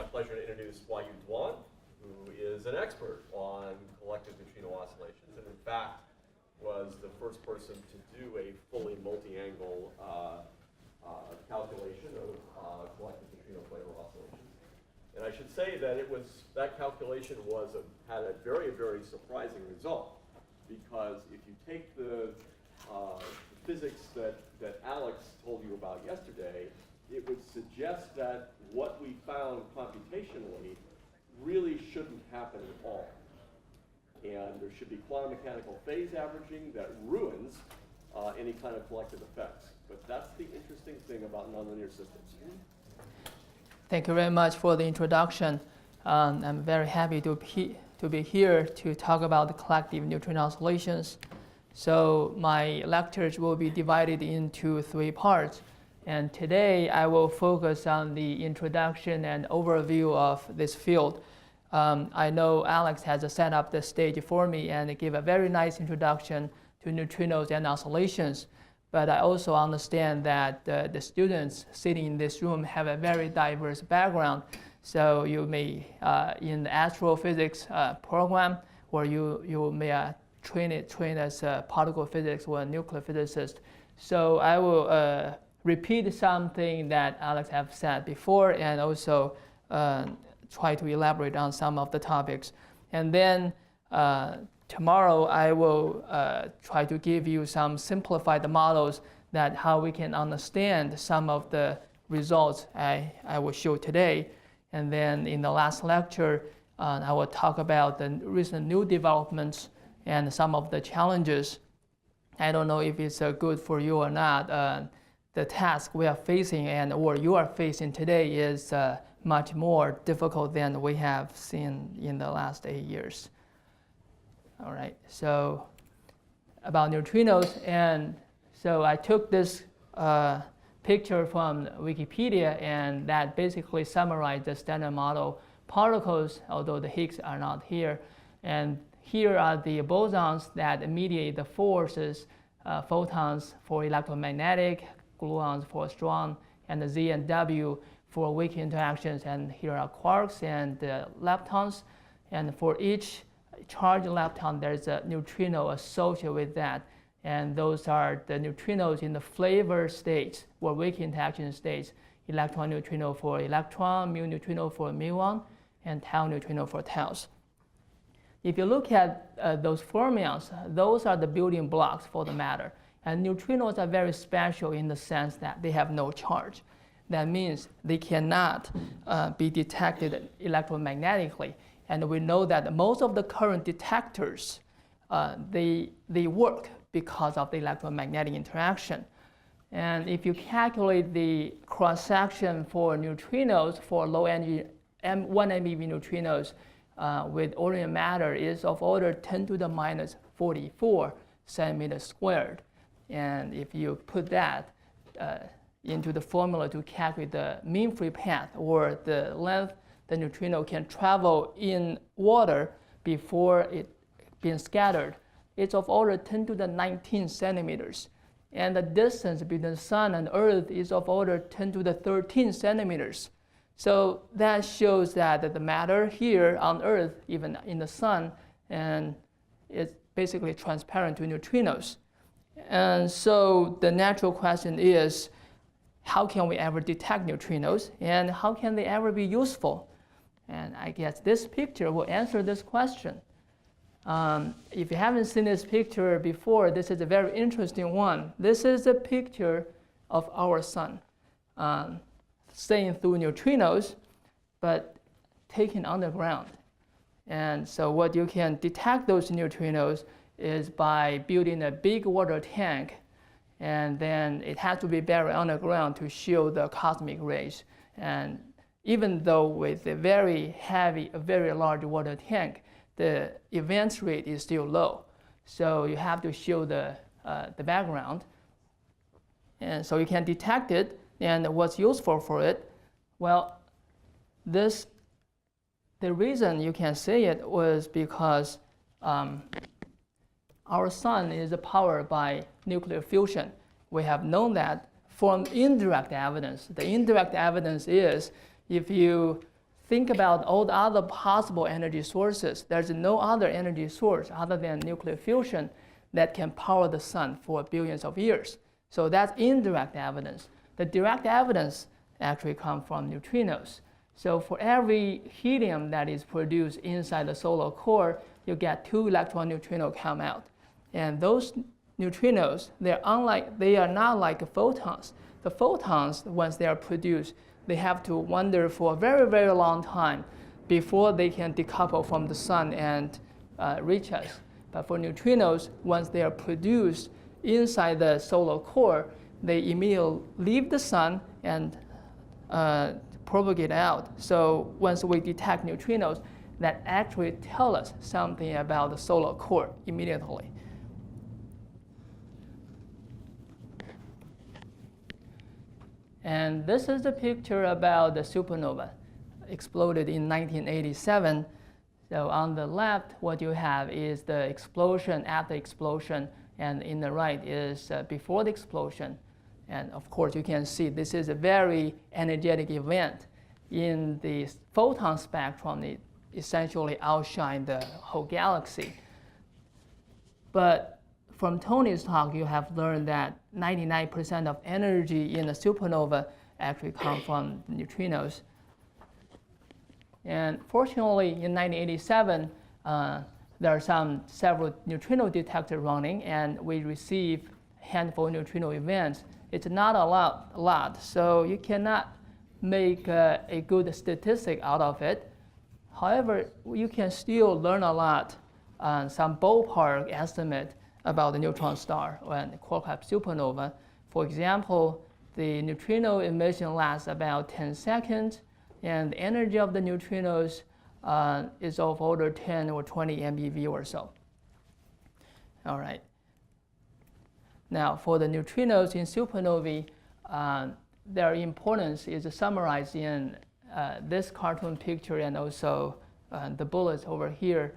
my pleasure to introduce Huaiyu Duan, who is an expert on collective neutrino oscillations, and in fact was the first person to do a fully multi-angle calculation of collective neutrino flavor oscillations. And I should say that that calculation had a very, very surprising result, because if you take the physics that Alex told you about yesterday, it would suggest that what we found computationally really shouldn't happen at all. And there should be quantum mechanical phase averaging that ruins any kind of collective effects. But that's the interesting thing about nonlinear systems. Thank you very much for the introduction. I'm very happy to be here to talk about the collective neutrino oscillations. So my lectures will be divided into 3 parts. And today I will focus on the introduction and overview of this field. I know Alex has set up the stage for me and gave a very nice introduction to neutrinos and oscillations. But I also understand that the students sitting in this room have a very diverse background. So you may, in the astrophysics program, or you may train as a particle physics or a nuclear physicist. So I will repeat something that Alex have said before, and also try to elaborate on some of the topics. And then tomorrow I will try to give you some simplified models that how we can understand some of the results I will show today. And then in the last lecture, I will talk about the recent new developments and some of the challenges. I don't know if it's good for you or not. The task we are facing or you are facing today is much more difficult than we have seen in the last 8 years. All right, so about neutrinos, and so I took this picture from Wikipedia, and that basically summarized the standard model particles, although the Higgs are not here. And here are the bosons that mediate the forces, photons for electromagnetic, gluons for strong, and the Z and W for weak interactions. And here are quarks and leptons. And for each charged lepton, there's a neutrino associated with that. And those are the neutrinos in the flavor states, or weak interaction states. Electron neutrino for electron, mu neutrino for muon, and tau neutrino for taus. If you look at those fermions, those are the building blocks for the matter. And neutrinos are very special in the sense that they have no charge. That means they cannot be detected electromagnetically. And we know that most of the current detectors, they work because of the electromagnetic interaction. And if you calculate the cross-section for neutrinos, for low-energy 1 MeV neutrinos with ordinary matter, is of order 10 to the minus 44 centimeters squared. And if you put that into the formula to calculate the mean free path, or the length the neutrino can travel in water before it being scattered, it's of order 10 to the 19 centimeters. And the distance between the sun and Earth is of order 10 to the 13 centimeters. So that shows that the matter here on Earth, even in the sun, and it's basically transparent to neutrinos. And so the natural question is, how can we ever detect neutrinos, and how can they ever be useful? And I guess this picture will answer this question. If you haven't seen this picture before, this is a very interesting one. This is a picture of our sun, seeing through neutrinos, but taken underground. And so what you can detect those neutrinos is by building a big water tank, and then it has to be buried underground to show the cosmic rays. And even though with a very heavy, a very large water tank, the event rate is still low. So you have to show the background. And so you can detect it, and what's useful for it? Well, the reason you can see it was because our sun is powered by nuclear fusion. We have known that from indirect evidence. The indirect evidence is if you think about all the other possible energy sources, there's no other energy source other than nuclear fusion that can power the sun for billions of years. So that's indirect evidence. The direct evidence actually comes from neutrinos. So for every helium that is produced inside the solar core, you get 2 electron neutrinos come out. And those neutrinos, they are not like photons. The photons, once they are produced, they have to wander for a very, very long time before they can decouple from the sun and reach us. But for neutrinos, once they are produced inside the solar core, they immediately leave the sun and propagate out. So once we detect neutrinos, that actually tell us something about the solar core immediately. And this is the picture about the supernova exploded in 1987. So on the left, what you have is the explosion after explosion, and in the right is before the explosion. And of course, you can see this is a very energetic event. In the photon spectrum, it essentially outshined the whole galaxy. But from Tony's talk, you have learned that 99% of energy in a supernova actually comes from neutrinos. And fortunately, in 1987, there are several neutrino detectors running, and we receive a handful of neutrino events. It's not a lot, so you cannot make a good statistic out of it. However, you can still learn a lot, some ballpark estimate about the neutron star and quark-type supernova. For example, the neutrino emission lasts about 10 seconds, and the energy of the neutrinos is of order 10 or 20 MeV or so. All right. Now, for the neutrinos in supernovae, their importance is summarized in this cartoon picture and also the bullets over here.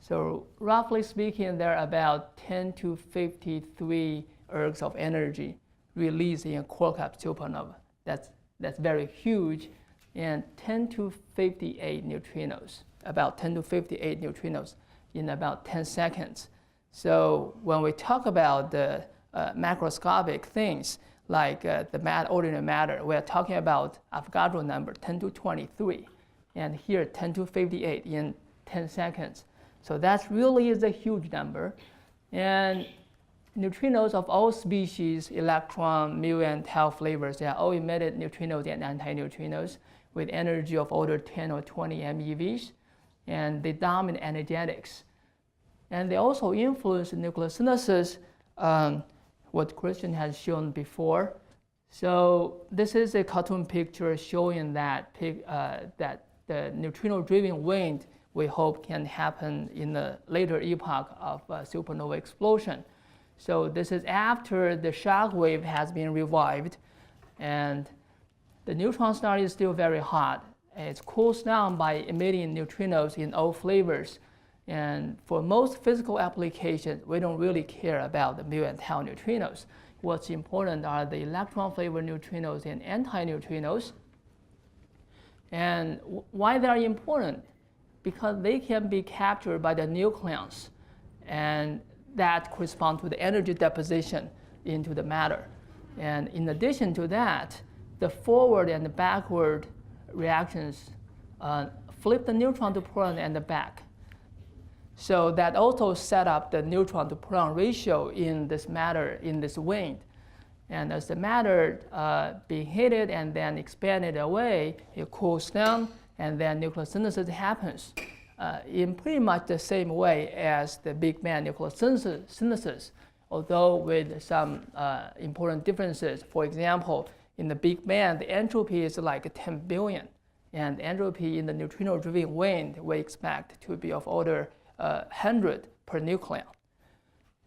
So roughly speaking, there are about 10 to 53 ergs of energy released in a quark-type supernova. That's very huge. And 10 to 58 neutrinos, about 10 to 58 neutrinos in about 10 seconds. So when we talk about the macroscopic things, like the ordinary matter, we're talking about Avogadro number 10 to 23, and here 10 to 58 in 10 seconds. So that really is a huge number. And neutrinos of all species, electron, mu, and tau flavors, they are all emitted neutrinos and antineutrinos with energy of order 10 or 20 MeVs, and they dominate energetics. And they also influence nucleosynthesis, what Christian has shown before. So this is a cartoon picture showing that the neutrino-driven wind we hope can happen in the later epoch of supernova explosion. So this is after the shock wave has been revived, and the neutron star is still very hot. It cools down by emitting neutrinos in all flavors. And for most physical applications, we don't really care about the mu and tau neutrinos. What's important are the electron-flavored neutrinos and antineutrinos. And why they are important? Because they can be captured by the nucleons, and that corresponds to the energy deposition into the matter. And in addition to that, the forward and the backward reactions flip the neutron to proton and the back. So that also set up the neutron to proton ratio in this matter, in this wind. And as the matter being heated and then expanded away, it cools down, and then nucleosynthesis happens in pretty much the same way as the Big Bang nucleosynthesis, although with some important differences. For example, in the Big Bang, the entropy is like 10 billion, and entropy in the neutrino-driven wind we expect to be of order 100 per nucleon.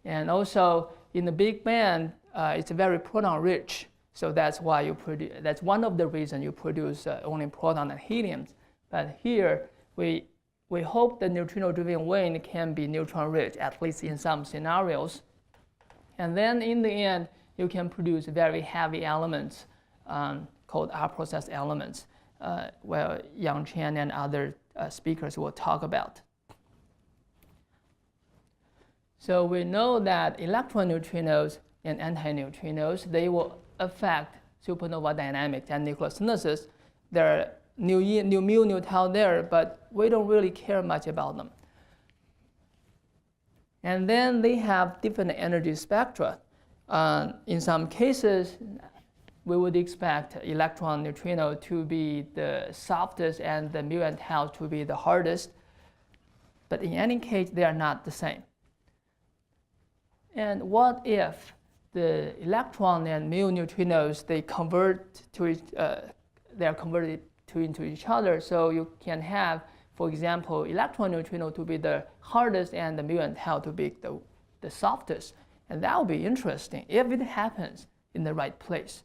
And also in the Big Bang, it's very proton-rich, so that's why you produce. That's one of the reasons you produce only proton and helium. But here we hope the neutrino-driven wind can be neutron-rich, at least in some scenarios. And then in the end, you can produce very heavy elements called R-process elements. well, Yang Chen and other speakers will talk about. So we know that electron neutrinos and antineutrinos, they will affect supernova dynamics and nuclear synthesis. There are new mu, new tau there, but we don't really care much about them. And then they have different energy spectra. In some cases, we would expect electron neutrino to be the softest and the mu and tau to be the hardest. But in any case, they are not the same. And what if the electron and mu neutrinos, they are converted into each other? So you can have, for example, electron neutrino to be the hardest and the mu and tau to be the softest. And that would be interesting if it happens in the right place.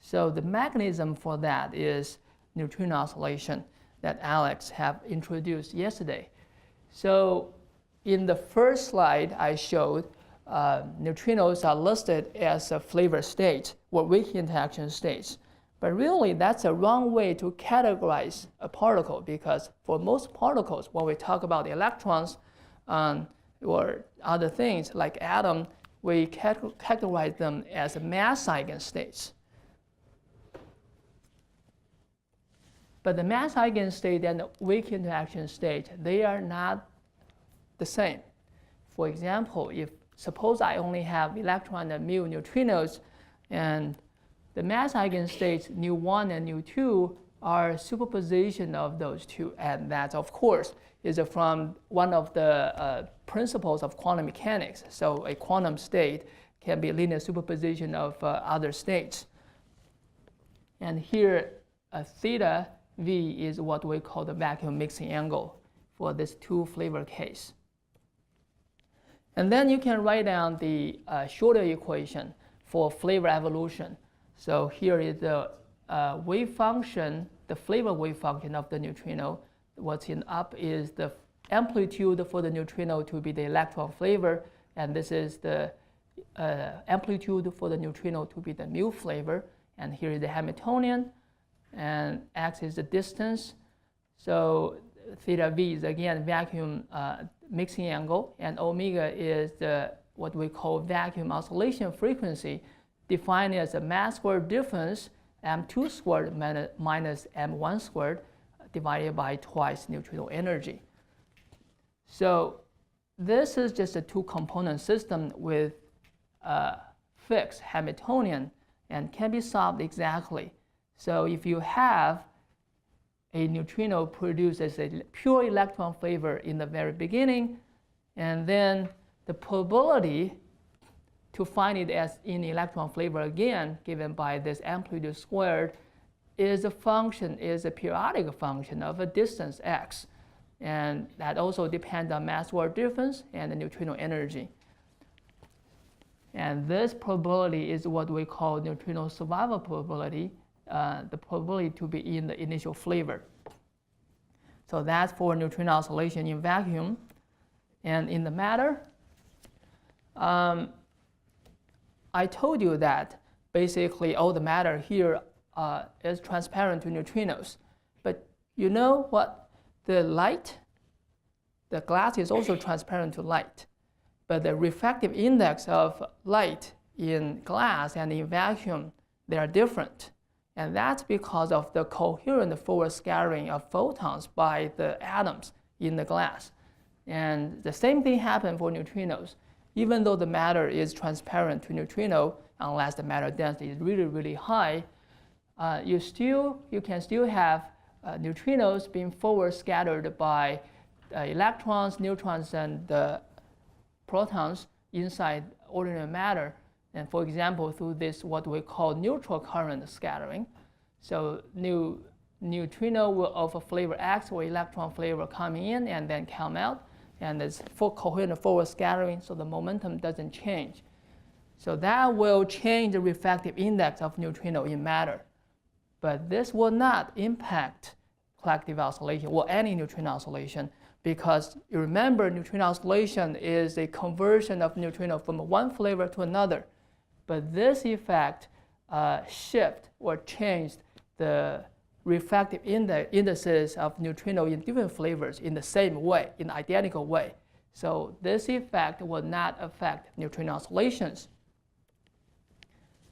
So the mechanism for that is neutrino oscillation that Alex have introduced yesterday. So in the first slide I showed, neutrinos are listed as a flavor state or weak interaction states. But really, that's a wrong way to categorize a particle, because for most particles, when we talk about electrons or other things like atom, we categorize them as mass eigenstates. But the mass eigenstate and the weak interaction state, they are not the same. For example, suppose I only have electron and mu neutrinos, and the mass eigenstates nu1 and nu2 are superposition of those two. And that, of course, is from one of the principles of quantum mechanics. So a quantum state can be a linear superposition of other states. And here, theta v is what we call the vacuum mixing angle for this two flavor case. And then you can write down the Schroeder equation for flavor evolution. So here is the wave function, the flavor wave function of the neutrino. What's in up is the amplitude for the neutrino to be the electron flavor, and this is the amplitude for the neutrino to be the mu flavor. And here is the Hamiltonian, and x is the distance. So theta v is again vacuum mixing angle, and omega is what we call vacuum oscillation frequency, defined as a mass squared difference, m2 squared minus m1 squared, divided by twice neutrino energy. So this is just a two-component system with fixed Hamiltonian and can be solved exactly. So if you have a neutrino produced as a pure electron flavor in the very beginning, and then the probability to find it as in electron flavor again, given by this amplitude squared, is a periodic function of a distance x. And that also depends on mass squared difference and the neutrino energy. And this probability is what we call neutrino survival probability, the probability to be in the initial flavor. So that's for neutrino oscillation in vacuum. And in the matter, I told you that basically all the matter here is transparent to neutrinos. But you know what? The glass is also transparent to light. But the refractive index of light in glass and in vacuum, they are different. And that's because of the coherent forward scattering of photons by the atoms in the glass. And the same thing happens for neutrinos. Even though the matter is transparent to neutrino, unless the matter density is really, really high, you can still have neutrinos being forward scattered by electrons, neutrons, and protons inside ordinary matter. And for example, through this what we call neutral current scattering. So neutrino will offer flavor X or electron flavor coming in and then come out. And it's coherent forward scattering, so the momentum doesn't change. So that will change the refractive index of neutrino in matter. But this will not impact collective oscillation or any neutrino oscillation, because you remember neutrino oscillation is a conversion of neutrino from one flavor to another. But this effect shift or changed the refractive indices of neutrino in different flavors in the same way, in identical way. So this effect will not affect neutrino oscillations.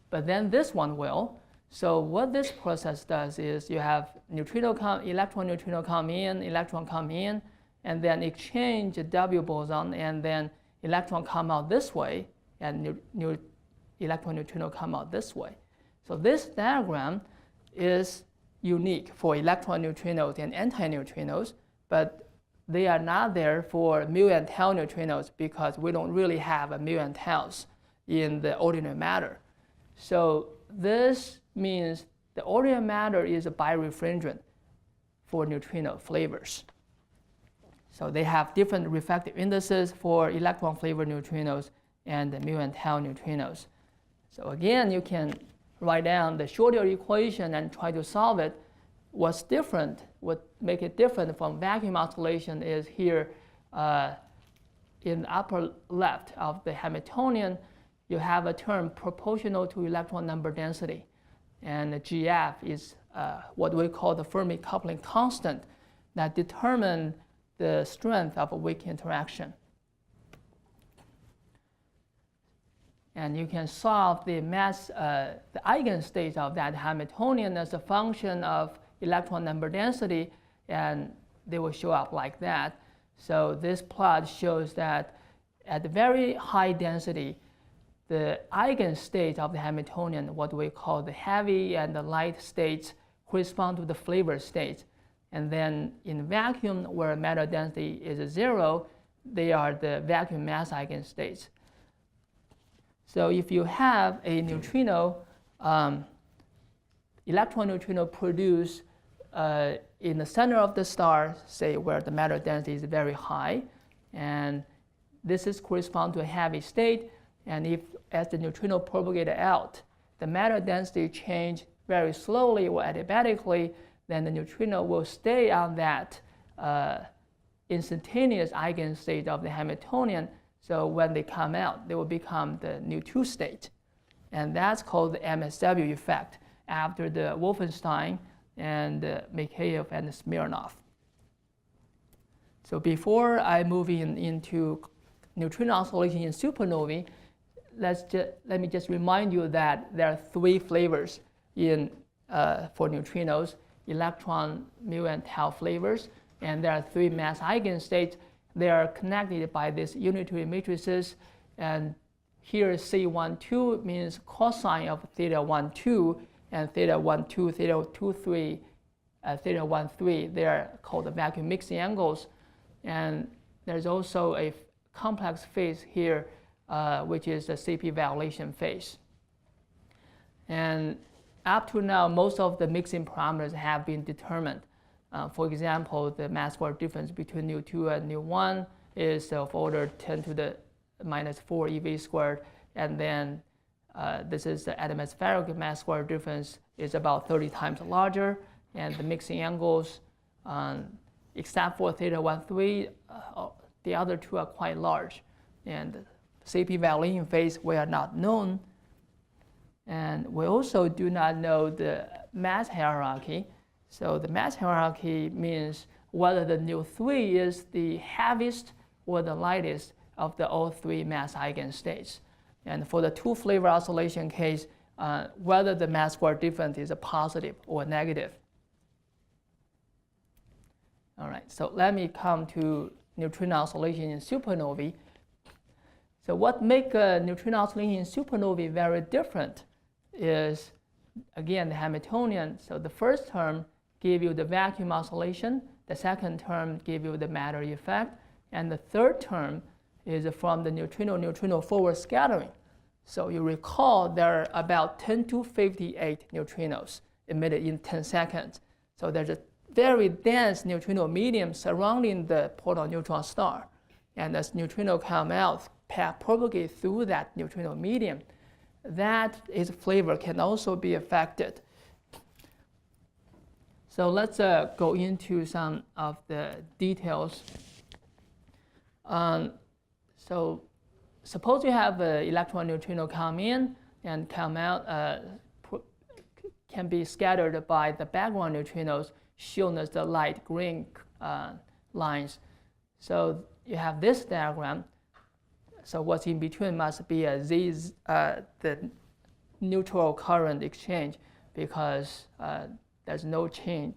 But then this one will. So what this process does is you have electron neutrino come in, electron come in, and then exchange a W boson, and then electron come out this way, and electron neutrino come out this way. So this diagram is unique for electron neutrinos and antineutrinos, but they are not there for mu and tau neutrinos because we don't really have a mu and taus in the ordinary matter. So this means the ordinary matter is a birefringent for neutrino flavors. So they have different refractive indices for electron flavored neutrinos and the mu and tau neutrinos. So again, you can write down the Schrödinger equation and try to solve it. What's different, what make it different from vacuum oscillation is here in the upper left of the Hamiltonian, you have a term proportional to electron number density. And the GF is what we call the Fermi coupling constant that determines the strength of a weak interaction. And you can solve the the eigenstates of that Hamiltonian as a function of electron number density, and they will show up like that. So this plot shows that at the very high density, the eigenstate of the Hamiltonian, what we call the heavy and the light states, correspond to the flavor states. And then in vacuum, where matter density is 0, they are the vacuum mass eigenstates. So if you have a neutrino, electron neutrino produced in the center of the star, say where the matter density is very high, and this is correspond to a heavy state. And if as the neutrino propagated out, the matter density change very slowly or adiabatically, then the neutrino will stay on that instantaneous eigenstate of the Hamiltonian. So when they come out, they will become the nu2 state. And that's called the MSW effect after the Wolfenstein and Mikheyev and Smirnov. So before I move into neutrino oscillation in supernovae, let me just remind you that there are 3 flavors for neutrinos: electron, mu, and tau flavors. And there are 3 mass eigenstates. They are connected by these unitary matrices. And here C12 means cosine of theta 12, and theta 12, theta 23, theta 13. They are called the vacuum mixing angles. And there's also a complex phase here, which is the CP violation phase. And up to now, most of the mixing parameters have been determined. For example, the mass square difference between nu2 and nu1 is of order 10 to the minus 4 eV squared. And then this is the atmospheric mass square difference is about 30 times larger. And the mixing angles, except for theta 13, the other 2 are quite large. And CP violation phase, we are not known. And we also do not know the mass hierarchy. So the mass hierarchy means whether the nu3 is the heaviest or the lightest of the all 3 mass eigenstates. And for the 2 flavor oscillation case, whether the mass square difference is a positive or negative. All right, so let me come to neutrino oscillation in supernovae. So what makes neutrino oscillation in supernovae very different is, again, the Hamiltonian. So the first term gives you the vacuum oscillation. The second term gives you the matter effect. And the third term is from the neutrino-neutrino forward scattering. So you recall there are about 10 to 58 neutrinos emitted in 10 seconds. So there's a very dense neutrino medium surrounding the proton neutron star. And as neutrino come out, propagate through that neutrino medium, that its flavor can also be affected. So let's go into some of the details. So suppose you have an electron neutrino come in and come out, can be scattered by the background neutrinos shown as the light green lines. So you have this diagram. So what's in between must be the neutral current exchange, because there's no change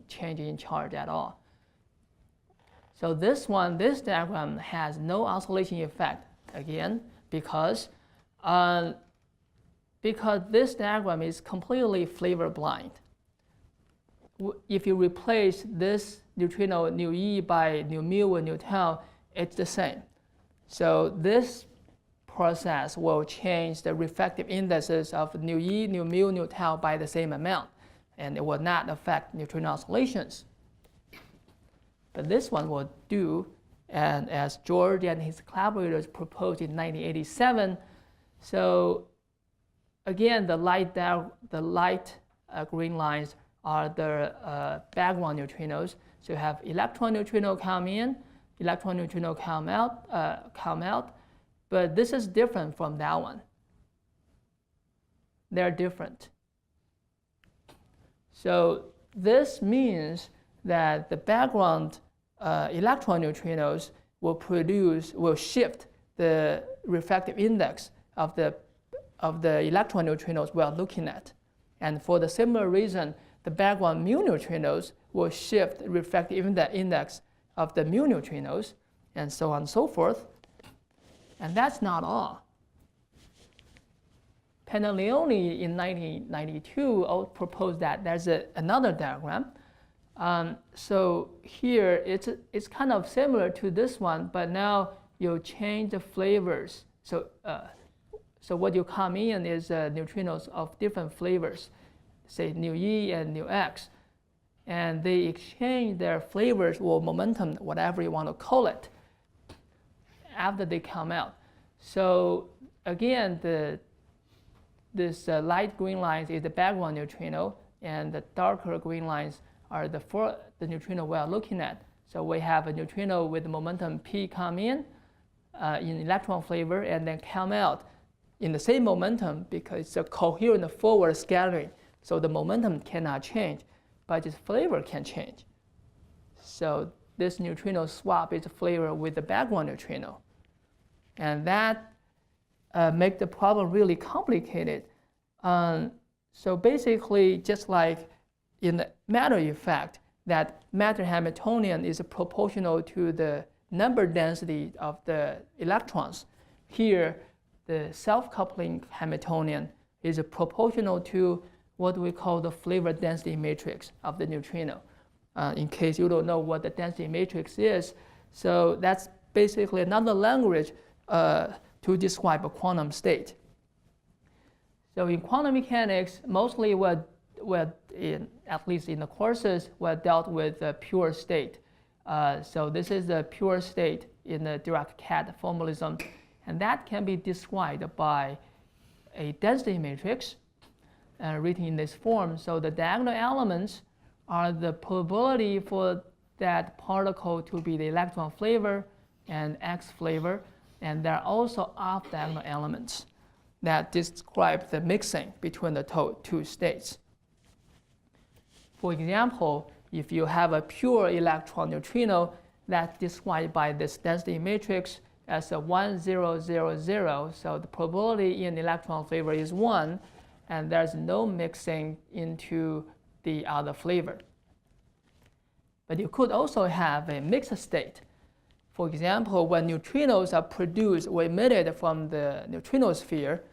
in charge at all. So this diagram has no oscillation effect, again, because this diagram is completely flavor blind. If you replace this neutrino nu e by nu mu and nu tau, it's the same. So this process will change the refractive indices of nu e, nu mu, nu tau by the same amount, and it will not affect neutrino oscillations. But this one will do, and as George and his collaborators proposed in 1987. So again, the light green lines are the background neutrinos. So you have electron neutrino come in, electron neutrino come out, but this is different from that one. They're different. So this means that the background electron neutrinos will shift the refractive index of the electron neutrinos we are looking at. And for the similar reason, the background mu neutrinos will shift the refractive index of the mu neutrinos, and so on and so forth. And that's not all. Pantaleoni in 1992 proposed that there's another diagram. So here it's kind of similar to this one, but now you change the flavors. So what you come in is neutrinos of different flavors, say nu e and nu x, and they exchange their flavors or momentum, whatever you want to call it, after they come out. So again, this light green lines is the background neutrino, and the darker green lines are the neutrino we are looking at. So we have a neutrino with momentum p come in electron flavor, and then come out in the same momentum, because it's a coherent forward scattering. So the momentum cannot change, but its flavor can change. So this neutrino swap its flavor with the background neutrino. And that makes the problem really complicated. So basically, just like in the matter effect, that matter Hamiltonian is proportional to the number density of the electrons. Here, the self-coupling Hamiltonian is proportional to what we call the flavor density matrix of the neutrino. In case you don't know what the density matrix is, so that's basically another language to describe a quantum state. So in quantum mechanics, mostly at least in the courses, we're dealt with a pure state. So this is the pure state in the Dirac-Kat formalism, and that can be described by a density matrix written in this form. So the diagonal elements are the probability for that particle to be the electron flavor and X flavor, and there are also off-diagonal elements that describe the mixing between the two states. For example, if you have a pure electron neutrino, that's described by this density matrix as a 1, 0, 0, 0. So the probability in electron flavor is 1, and there's no mixing into the other flavor. But you could also have a mixed state. For example, when neutrinos are produced or emitted from the neutrino sphere,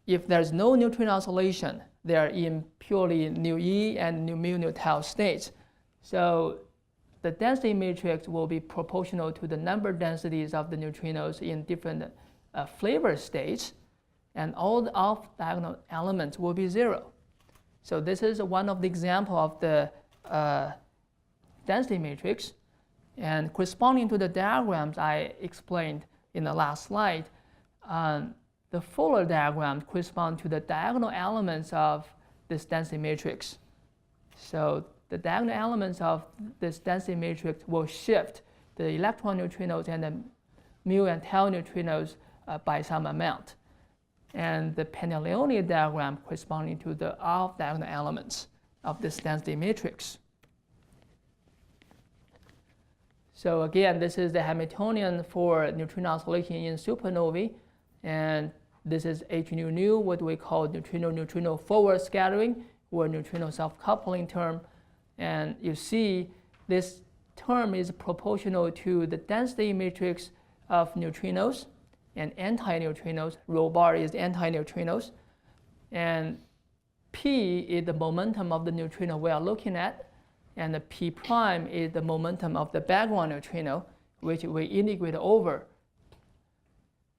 if there's no neutrino oscillation, they are in purely nu e and nu mu nu tau states. So the density matrix will be proportional to the number densities of the neutrinos in different flavor states, and all the off-diagonal elements will be 0. So this is one of the examples of the density matrix. And corresponding to the diagrams I explained in the last slide, the fuller diagrams correspond to the diagonal elements of this density matrix. So the diagonal elements of this density matrix will shift the electron neutrinos and the mu and tau neutrinos by some amount. and the Pantaleone diagram corresponding to the off-diagonal elements of this density matrix. So again, this is the Hamiltonian for neutrino oscillation in supernovae, and this is H nu, what we call neutrino forward scattering or neutrino self-coupling term. And you see this term is proportional to the density matrix of neutrinos and antineutrinos. Rho bar is antineutrinos. And P is the momentum of the neutrino we are looking at. And the P prime is the momentum of the background neutrino, which we integrate over.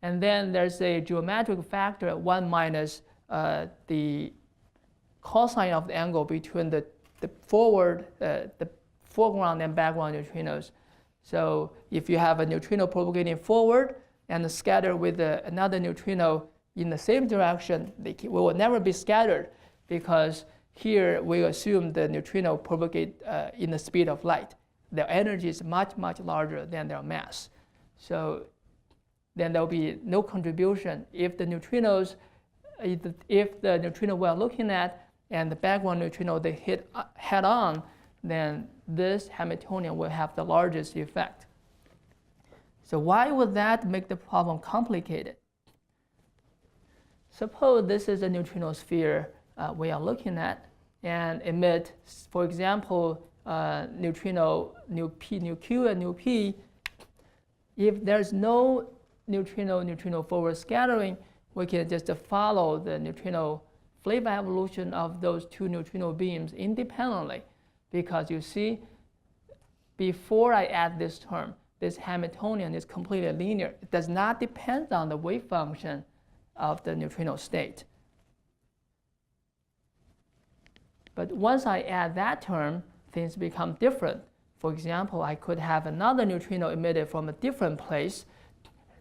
And then there's a geometric factor, 1 minus the cosine of the angle between the foreground and background neutrinos. So if you have a neutrino propagating forward and scattered with another neutrino in the same direction, they will never be scattered, because here we assume the neutrino propagate in the speed of light. Their energy is much, much larger than their mass. So then there will be no contribution. If the neutrinos, if the neutrino we are looking at and the background neutrino, they hit head on, then this Hamiltonian will have the largest effect. So why would that make the problem complicated? Suppose this is a neutrino sphere we are looking at and emit, for example, neutrino nu p, nu q, and nu p. If there's no neutrino forward scattering, we can just follow the neutrino flavor evolution of those two neutrino beams independently, because you see, before I add this term, this Hamiltonian is completely linear. It does not depend on the wave function of the neutrino state. But once I add that term, things become different. For example, I could have another neutrino emitted from a different place,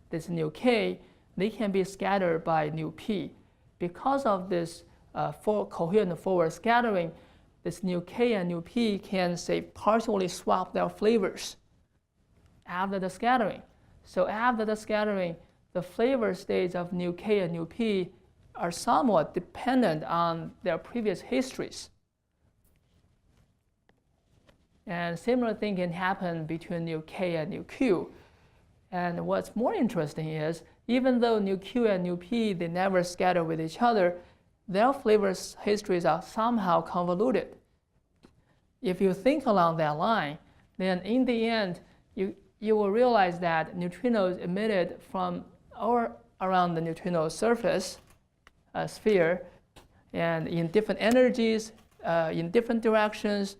this nu k. They can be scattered by nu p. Because of this coherent forward scattering, this nu k and nu p can, say, partially swap their flavors after the scattering. So after the scattering, the flavor states of nu k and nu p are somewhat dependent on their previous histories. And similar thing can happen between nu k and nu q. And what's more interesting is, even though nu q and nu p, they never scatter with each other, their flavor histories are somehow convoluted. If you think along that line, then in the end, you will realize that neutrinos emitted from or around the neutrino surface sphere, and in different energies, in different directions,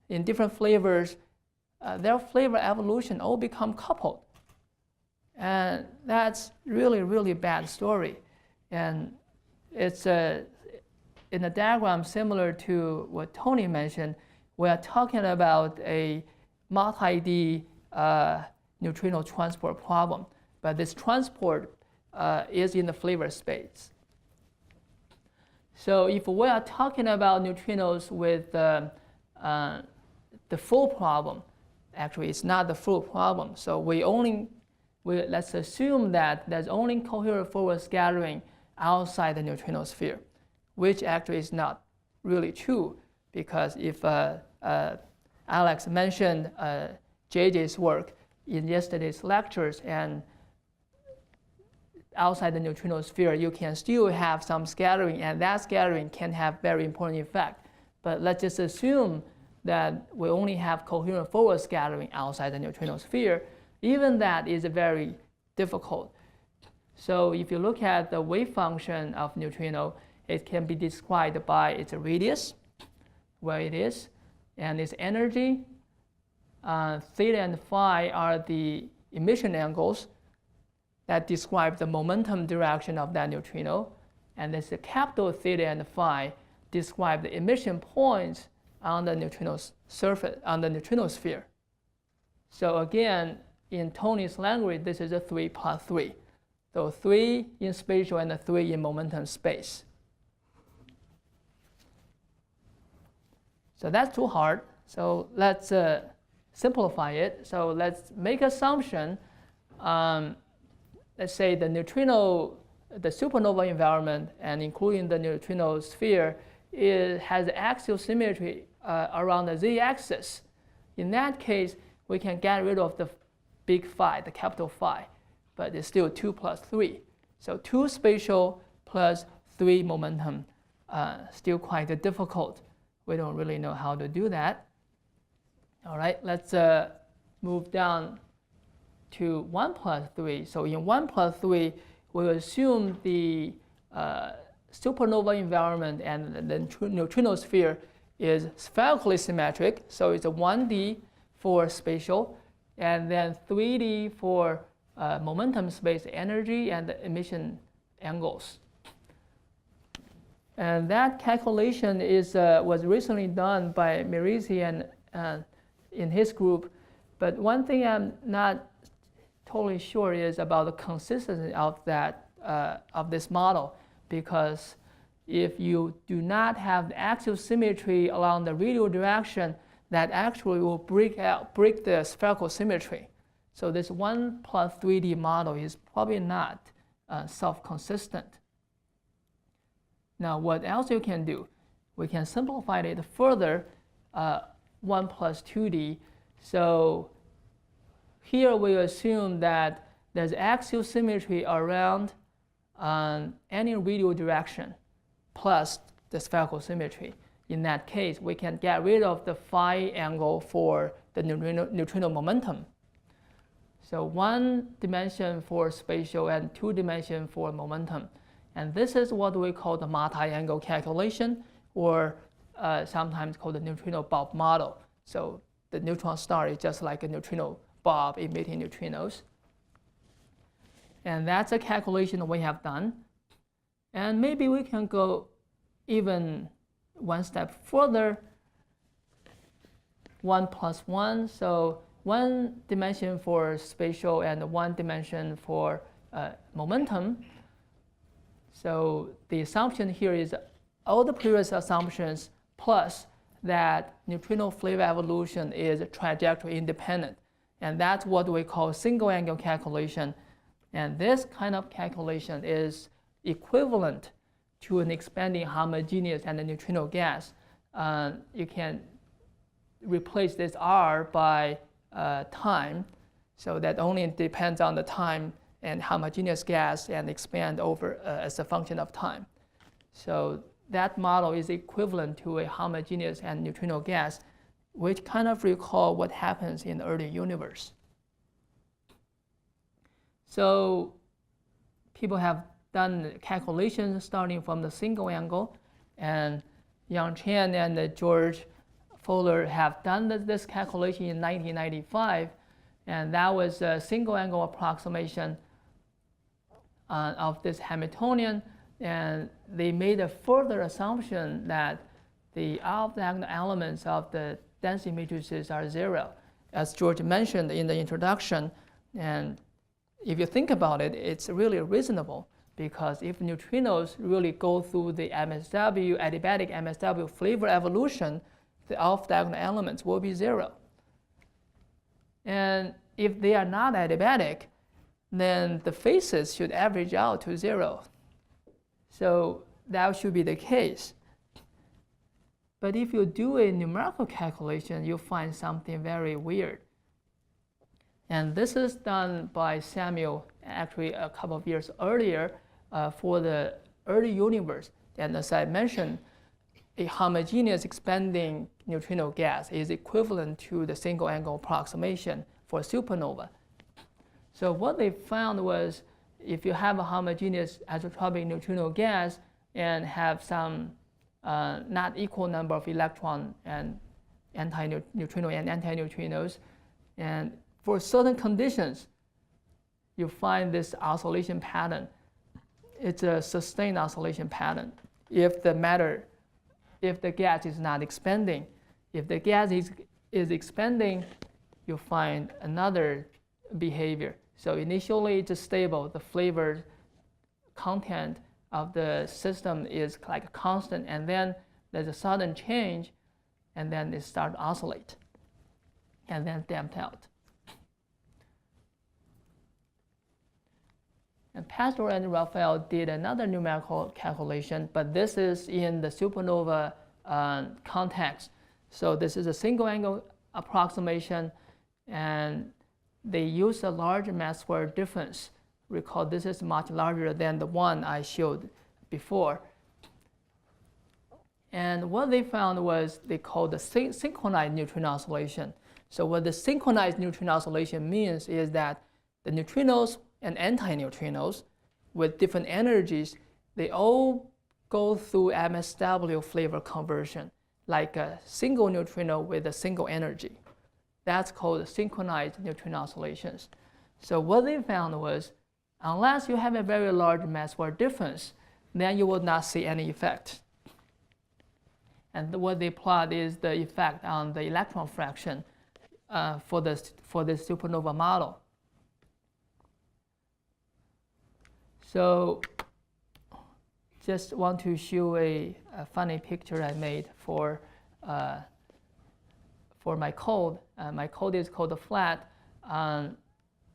in different flavors, their flavor evolution all become coupled. And that's really, really bad story. And it's in a diagram similar to what Tony mentioned, we are talking about a multi-D neutrino transport problem. But this transport is in the flavor space. So if we are talking about neutrinos with the full problem, actually it's not the full problem. So let's assume that there's only coherent forward scattering outside the neutrino sphere, which actually is not really true, because if Alex mentioned JJ's work in yesterday's lectures, and outside the neutrino sphere, you can still have some scattering, and that scattering can have very important effect. But let's just assume that we only have coherent forward scattering outside the neutrino sphere. Even that is very difficult. So if you look at the wave function of neutrino, it can be described by its radius, where it is, and its energy. Theta and phi are the emission angles that describe the momentum direction of that neutrino. And this capital theta and phi describe the emission points on the neutrino surface, on the neutrino sphere. So again, in Tony's language, this is a 3 plus 3. So 3 in spatial and a 3 in momentum space. So that's too hard. So let's simplify it. So let's make assumption. Let's say the neutrino the supernova environment and including the neutrino sphere, it has axial symmetry around the z-axis. In that case, we can get rid of the big phi, the capital phi, but it's still 2 plus 3. So 2 spatial plus 3 momentum, still quite difficult. We don't really know how to do that. All right, let's move down to 1 plus 3. So in 1 plus 3, we assume the supernova environment and the neutrino sphere is spherically symmetric. So it's a 1D for spatial, and then 3D for momentum space energy and the emission angles. And that calculation was recently done by Merisi and in his group. But one thing I'm not totally sure is about the consistency of that of this model, because if you do not have the axial symmetry along the radial direction, that actually will break the spherical symmetry. So this 1 plus 3D model is probably not self-consistent. Now, what else you can do? We can simplify it further, 1 plus 2D. So here we assume that there's axial symmetry around any radial direction plus the spherical symmetry. In that case, we can get rid of the phi angle for the neutrino momentum. So 1 dimension for spatial and 2 dimension for momentum. And this is what we call the multi-angle calculation, or sometimes called the neutrino bulb model. So the neutron star is just like a neutrino bulb emitting neutrinos. And that's a calculation we have done. And maybe we can go even one step further, 1 plus 1. So 1 dimension for spatial and 1 dimension for momentum. So the assumption here is all the previous assumptions plus that neutrino flavor evolution is trajectory independent. And that's what we call single angle calculation. And this kind of calculation is equivalent to an expanding homogeneous and a neutrino gas. You can replace this R by time, so that only depends on the time and homogeneous gas and expand over as a function of time. So that model is equivalent to a homogeneous and neutrino gas, which kind of recall what happens in the early universe. So people have done calculations starting from the single angle, and Yang Chen and George Fowler have done this calculation in 1995, and that was a single angle approximation of this Hamiltonian, and they made a further assumption that the off-diagonal elements of the density matrices are 0, as George mentioned in the introduction. And if you think about it, it's really reasonable, because if neutrinos really go through the MSW, adiabatic MSW flavor evolution, the off-diagonal elements will be 0. And if they are not adiabatic, then the phases should average out to 0. So that should be the case. But if you do a numerical calculation, you find something very weird. And this is done by Samuel actually a couple of years earlier for the early universe. And as I mentioned, a homogeneous expanding neutrino gas is equivalent to the single angle approximation for supernova. So what they found was, if you have a homogeneous isotropic neutrino gas and have some not equal number of electron and anti-neutrino and anti-neutrinos, and for certain conditions, you find this oscillation pattern. It's a sustained oscillation pattern. If the gas is not expanding, if the gas is expanding, you find another behavior. So initially it's stable, the flavor content of the system is like constant, and then there's a sudden change, and then it starts to oscillate, and then damped out. And Pastor and Raphael did another numerical calculation, but this is in the supernova context. So this is a single angle approximation, and they use a large mass square difference. Recall this is much larger than the one I showed before. And what they found was they called the synchronized neutrino oscillation. So what the synchronized neutrino oscillation means is that the neutrinos and antineutrinos with different energies, they all go through MSW flavor conversion, like a single neutrino with a single energy. That's called synchronized neutrino oscillations. So what they found was, unless you have a very large mass square difference, then you will not see any effect. And what they plot is the effect on the electron fraction for this supernova model. So just want to show a funny picture I made for my code. My code is called flat.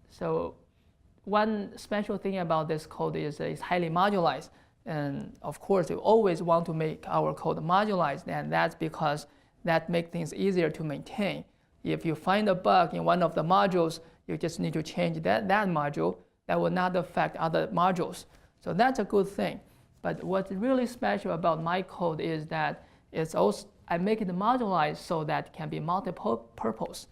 So one special thing about this code is it's highly modularized. And of course, we always want to make our code modularized, and that's because that makes things easier to maintain. If you find a bug in one of the modules, you just need to change that module. That will not affect other modules. So that's a good thing. But what's really special about my code is that I make it modularized so that it can be multiple purpose.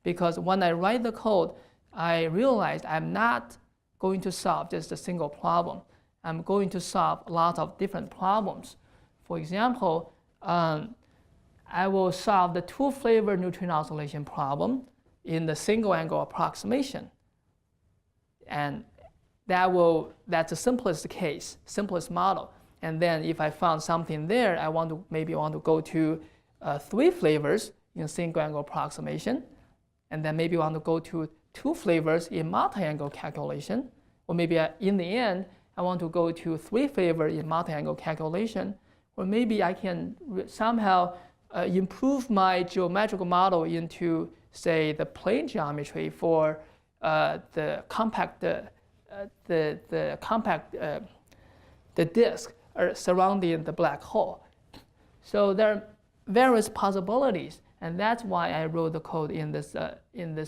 Because when I write the code, I realized I'm not going to solve just a single problem. I'm going to solve a lot of different problems. For example, I will solve the two-flavor neutrino oscillation problem in the single angle approximation. And that's the simplest case, simplest model. And then if I found something there, I maybe want to go to 3 flavors in single angle approximation. And then maybe want to go to 2 flavors in multi-angle calculation. Or maybe in the end, I want to go to 3 flavors in multi-angle calculation. Or maybe I can somehow improve my geometrical model into, say, the plane geometry for the disk surrounding the black hole. So there are various possibilities, and that's why I wrote the code in this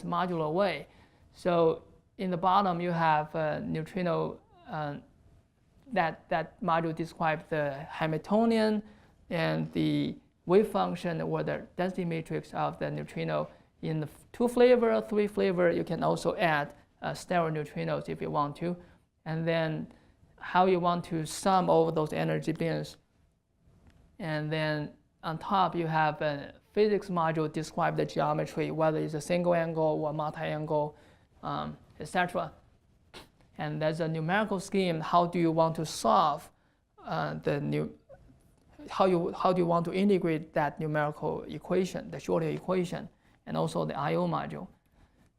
modular way. So in the bottom you have neutrino. That module describes the Hamiltonian and the wave function or the density matrix of the neutrino. In the 2 flavor, 3 flavor, you can also add stereo neutrinos if you want to. And then how you want to sum over those energy bins. And then on top you have a physics module describe the geometry, whether it's a single angle or multi-angle, etc. And there's a numerical scheme. How do you want to solve how do you want to integrate that numerical equation, the Schrödinger equation, and also the I/O module.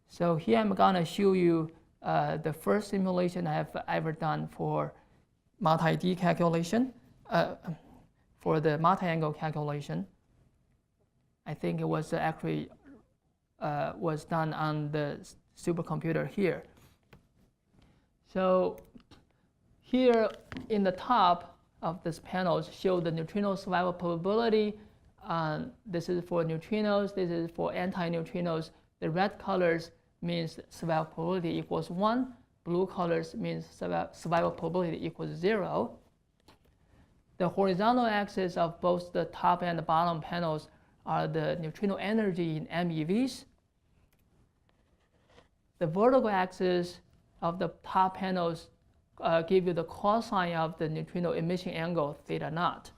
So here I'm gonna show you the first simulation I have ever done for multi-D calculation, for the multi-angle calculation. I think it was actually was done on the supercomputer here. So here in the top of this panel show the neutrino survival probability. This is for neutrinos, this is for antineutrinos. The red colors means survival probability equals 1. Blue colors means survival probability equals 0. The horizontal axis of both the top and the bottom panels are the neutrino energy in MeVs. The vertical axis of the top panels give you the cosine of the neutrino emission angle theta naught.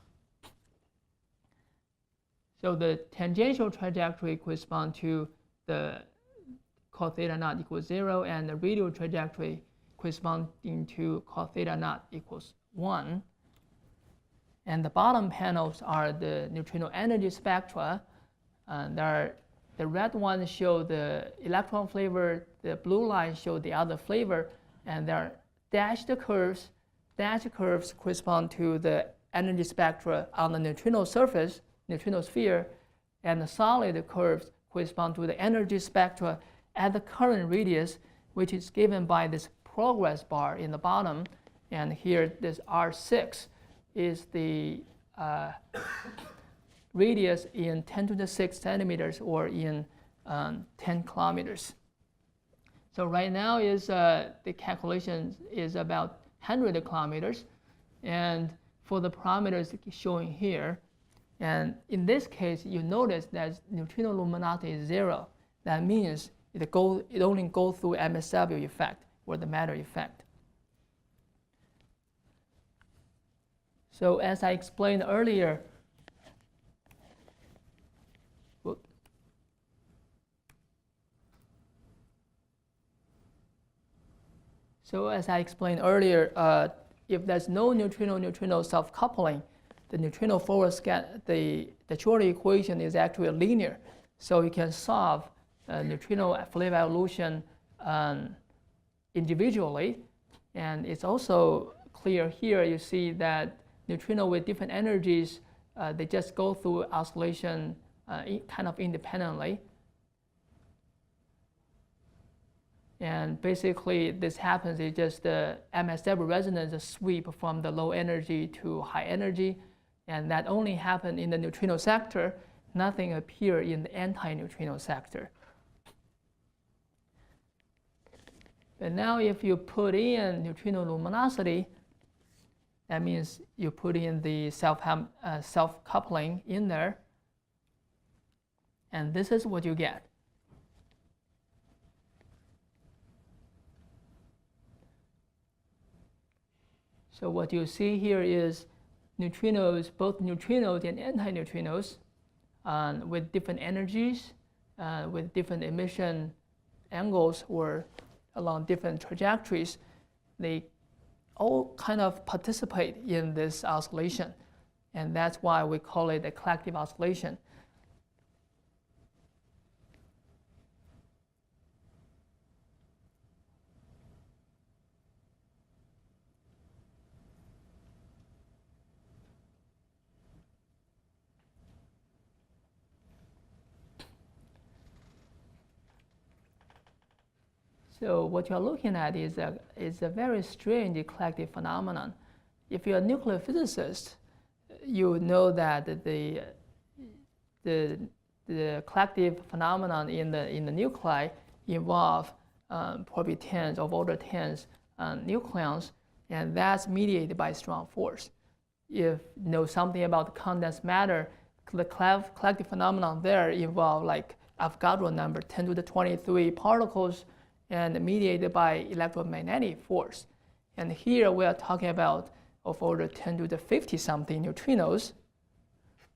So the tangential trajectory corresponds to the cos theta naught equals 0, and the radial trajectory corresponding to cos theta naught equals 1. And the bottom panels are the neutrino energy spectra. The red ones show the electron flavor, the blue lines show the other flavor, and there are dashed curves. Dashed curves correspond to the energy spectra on the neutrino surface, neutrino sphere, and the solid curves correspond to the energy spectra at the current radius, which is given by this progress bar in the bottom, and here this R6 is the radius in 10 to the 6 centimeters or in 10 kilometers. So right now is the calculation is about 100 kilometers, and for the parameters showing here, and in this case you notice that neutrino luminosity is 0. That means it only goes through MSW effect or the matter effect. So as I explained earlier, if there's no neutrino-neutrino self-coupling, the neutrino forward the Schroeder equation is actually linear. So you can solve neutrino flavor evolution individually. And it's also clear here, you see that neutrino with different energies, they just go through oscillation kind of independently. And basically, this happens, it's just the MSW resonance sweep from the low energy to high energy. And that only happened in the neutrino sector. Nothing appeared in the anti-neutrino sector. But now if you put in neutrino luminosity, that means you put in the self-coupling in there. And this is what you get. So what you see here is neutrinos, both neutrinos and antineutrinos, with different energies, with different emission angles or along different trajectories. They all kind of participate in this oscillation. And that's why we call it a collective oscillation. So what you're looking at is a very strange collective phenomenon. If you're a nuclear physicist, you know that the collective phenomenon in the nuclei involve probably tens of order tens nucleons, and that's mediated by strong force. If you know something about condensed matter, the collective phenomenon there involve like Avogadro number 10 to the 23 particles, and mediated by electromagnetic force. And here we are talking about of order 10 to the 50 something neutrinos.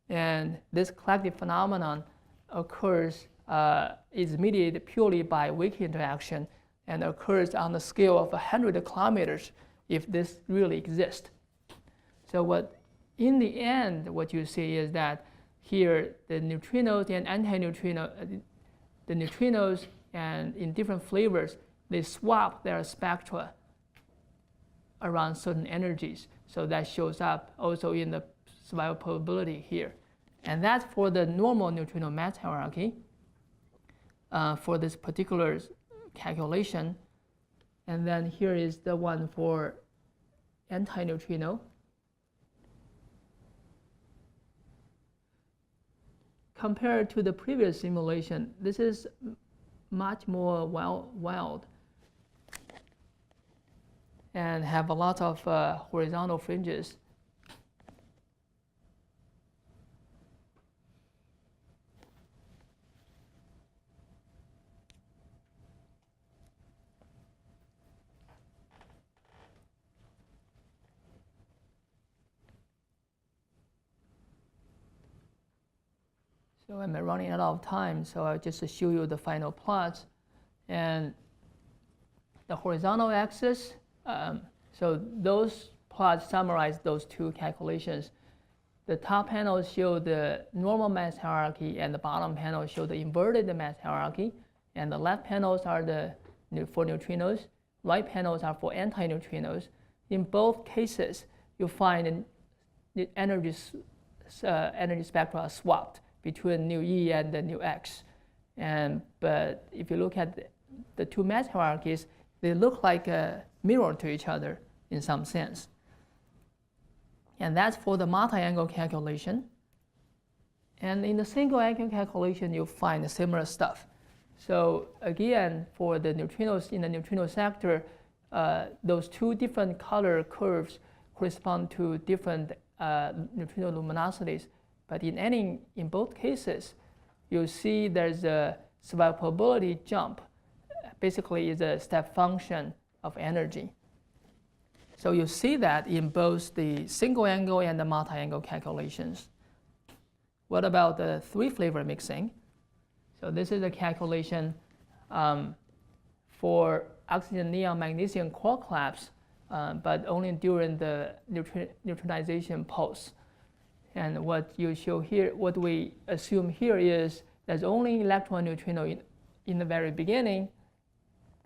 And this collective phenomenon occurs, is mediated purely by weak interaction and occurs on the scale of 100 kilometers if this really exists. So in the end, what you see is that here the neutrinos and antineutrino, the neutrinos and in different flavors, they swap their spectra around certain energies. So that shows up also in the survival probability here. And that's for the normal neutrino mass hierarchy for this particular calculation. And then here is the one for antineutrino. Compared to the previous simulation, this is much more wild and have a lot of horizontal fringes. So I'm running out of time, so I'll just show you the final plots. And the horizontal axis, so those plots summarize those two calculations. The top panels show the normal mass hierarchy, and the bottom panels show the inverted mass hierarchy. And the left panels are for neutrinos, right panels are for antineutrinos. In both cases, you find the energy spectra are swapped between nu E and the nu X. But if you look at the two mass hierarchies, they look like a mirror to each other in some sense. And that's for the multi-angle calculation. And in the single angle calculation, you'll find similar stuff. So again, for the neutrinos in the neutrino sector, those two different color curves correspond to different neutrino luminosities. But in both cases, you see there's a swappability jump. Basically, is a step function of energy. So you see that in both the single angle and the multi-angle calculations. What about the three flavor mixing? So this is a calculation for oxygen, neon, magnesium quark collapse, but only during the neutronization pulse. And what you show here, what we assume here is there's only electron neutrino in the very beginning,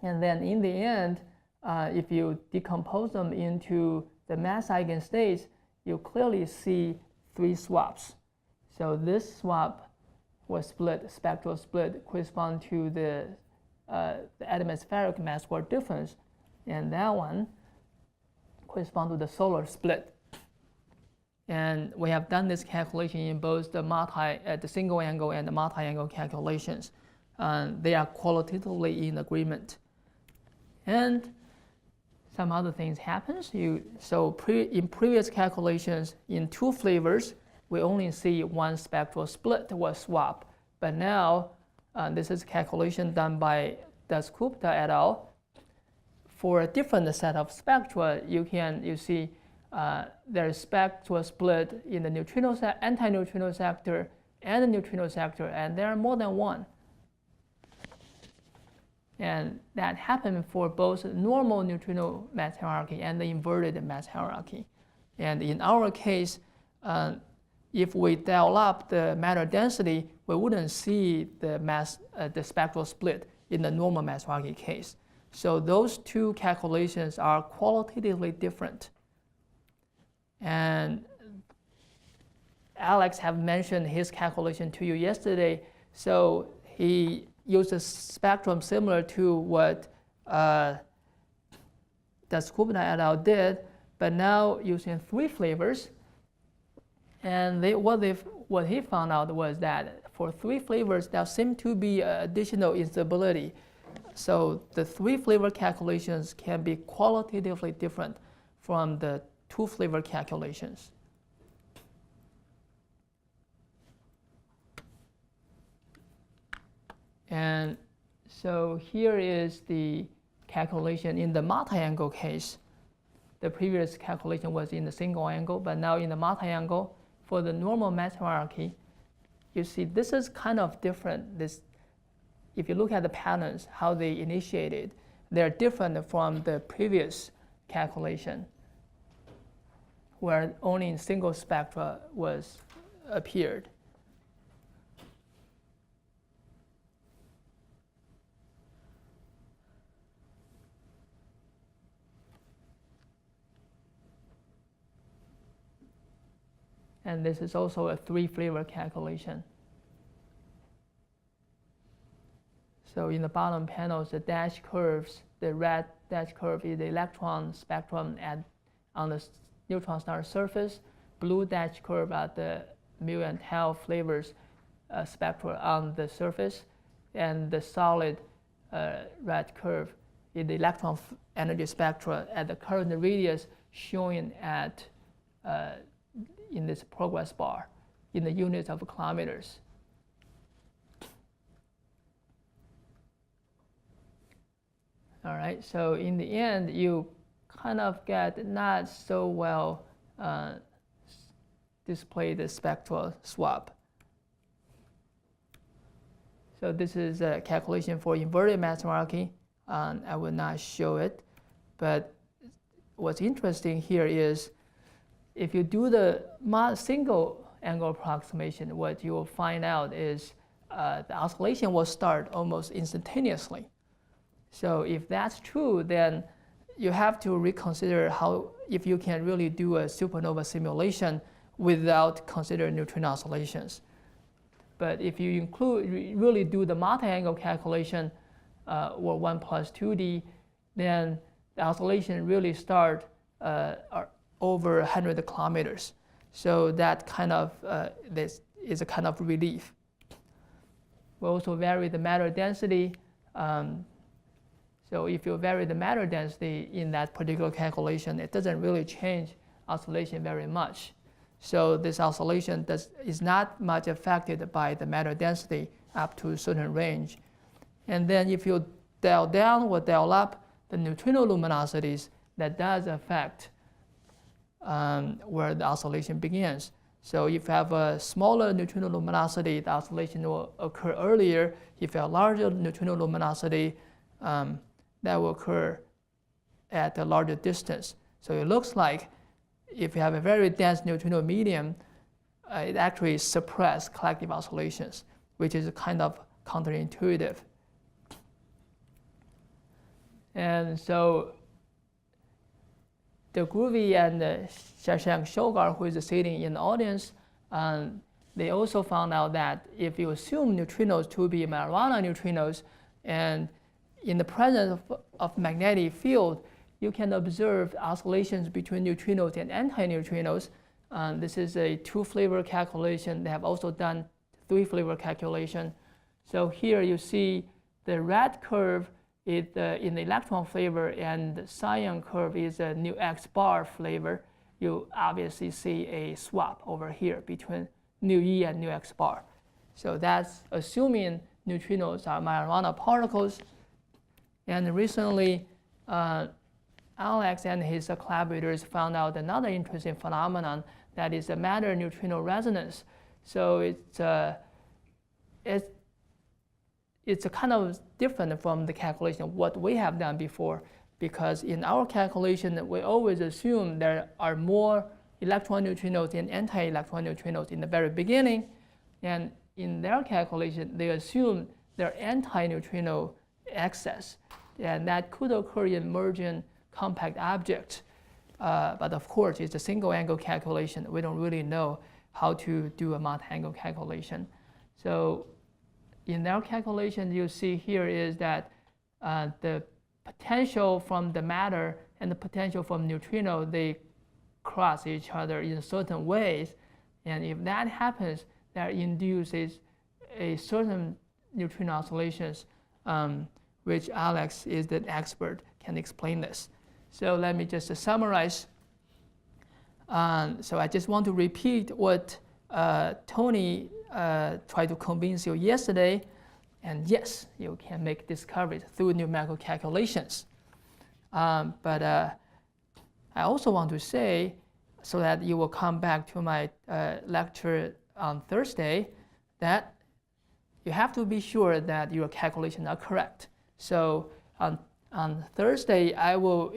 and then in the end, if you decompose them into the mass eigenstates, you clearly see three swaps. So this swap was split, spectral split, correspond to the atmospheric mass square difference, and that one correspond to the solar split. And we have done this calculation in both the single angle and the multi-angle calculations. They are qualitatively in agreement. And some other things happens. In previous calculations, in two flavors, we only see one spectral split was swap. But now, this is a calculation done by Dasgupta et al. For a different set of spectra, you see there's spectral split in the anti-neutrino sector and the neutrino sector, and there are more than one. And that happened for both normal neutrino mass hierarchy and the inverted mass hierarchy. And in our case, if we dial up the matter density, we wouldn't see the spectral split in the normal mass hierarchy case. So those two calculations are qualitatively different. And Alex have mentioned his calculation to you yesterday. So he used a spectrum similar to what Dasgupta et al. Did, but now using three flavors. And what he found out was that for three flavors, there seemed to be additional instability. So the three flavor calculations can be qualitatively different from the two flavor calculations. And so here is the calculation in the multi-angle case. The previous calculation was in the single angle, but now in the multi-angle, for the normal mass hierarchy, you see this is kind of different. If you look at the patterns, how they initiated, they're different from the previous calculation, where only single spectra appeared. And this is also a three flavor calculation. So in the bottom panels, the dash curves, the red dash curve is the electron spectrum on the neutron star surface. Blue dash curve are the mu and tau flavors spectra on the surface. And the solid red curve is the electron energy spectra at the current radius showing at in this progress bar in the units of kilometers. All right, so in the end, you kind of get not so well displayed the spectral swap. So this is a calculation for inverted mass hierarchy. I will not show it, but what's interesting here is if you do the single angle approximation, what you will find out is the oscillation will start almost instantaneously. So if that's true, then you have to reconsider if you can really do a supernova simulation without considering neutrino oscillations. But if you really do the multi-angle calculation or 1 + 2D, then the oscillation really start over 100 kilometers. So that kind of this is a kind of relief. We also vary the matter density. So if you vary the matter density in that particular calculation, it doesn't really change oscillation very much. So this oscillation is not much affected by the matter density up to a certain range. And then if you dial down or dial up the neutrino luminosities, that does affect where the oscillation begins. So if you have a smaller neutrino luminosity, the oscillation will occur earlier. If you have a larger neutrino luminosity, that will occur at a larger distance. So it looks like if you have a very dense neutrino medium, it actually suppresses collective oscillations, which is kind of counterintuitive. And so the Groovy and Shashank Shogar, who is sitting in the audience, they also found out that if you assume neutrinos to be marijuana neutrinos, and in the presence of magnetic field, you can observe oscillations between neutrinos and antineutrinos. This is a 2-flavor calculation. They have also done 3-flavor calculation. So here you see the red curve is in the electron flavor, and the cyan curve is a nu X bar flavor. You obviously see a swap over here between nu E and nu X bar. So that's assuming neutrinos are marijuana particles. And recently, Alex and his collaborators found out another interesting phenomenon that is a Matter-Neutrino Resonance. So it's a kind of different from the calculation of what we have done before, because in our calculation, we always assume there are more electron neutrinos and anti-electron neutrinos in the very beginning. And in their calculation, they assume there are anti-neutrino excess. And that could occur in emergent compact objects. But of course, it's a single angle calculation. We don't really know how to do a multi-angle calculation. So in their calculation, you see here is that the potential from the matter and the potential from neutrino, they cross each other in certain ways. And if that happens, that induces a certain neutrino oscillations, which Alex is the expert, can explain this. So let me just summarize. So I just want to repeat what Tony tried to convince you yesterday. And yes, you can make discoveries through numerical calculations. But I also want to say, so that you will come back to my lecture on Thursday, that you have to be sure that your calculations are correct. So on Thursday, I will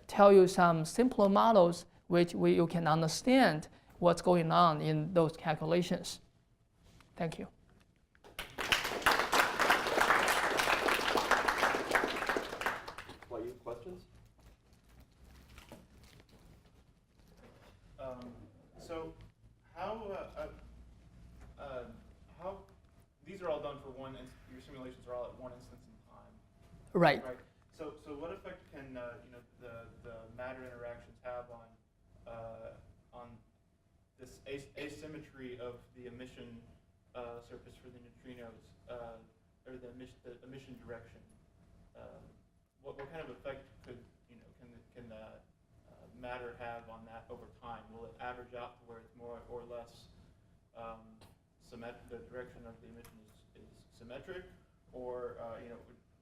tell you some simpler models which you can understand what's going on in those calculations. Thank you. Huaiyu, questions? So how these are all done for one, your simulations are all at one instance in time. Right. Right. So what effect can the matter interactions have on this asymmetry of the emission surface for the neutrinos, or the emission direction? What kind of effect can the matter have on that over time? Will it average out to where it's more or less the direction of the emission is symmetric, or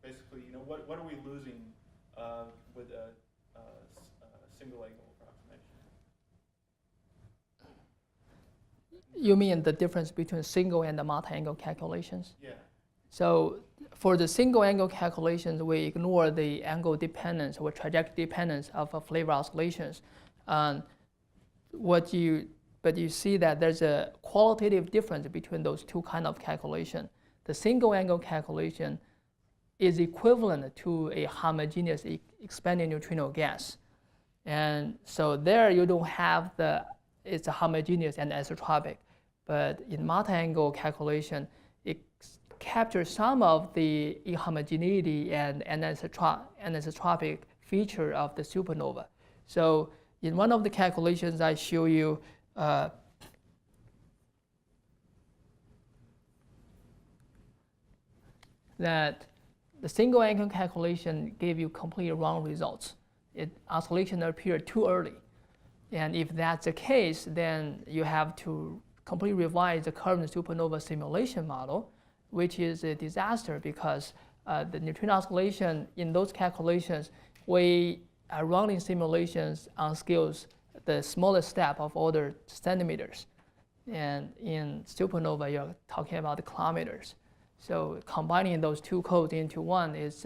basically, what are we losing with a single angle approximation? You mean the difference between single and the multi-angle calculations? Yeah. So for the single angle calculations, we ignore the angle dependence or trajectory dependence of flavor oscillations. But you see that there's a qualitative difference between those two kinds of calculation. The single angle calculation is equivalent to a homogeneous expanding neutrino gas. And so there you don't have it's a homogeneous and isotropic. But in multi-angle calculation, it's capture some of the homogeneity and anisotropic feature of the supernova. So in one of the calculations I show you, that the single angle calculation gave you completely wrong results. Oscillation appeared too early. And if that's the case, then you have to completely revise the current supernova simulation model, which is a disaster because the neutrino oscillation in those calculations, we are running simulations on scales, the smallest step of order centimeters. And in supernova, you're talking about the kilometers. So combining those two codes into one is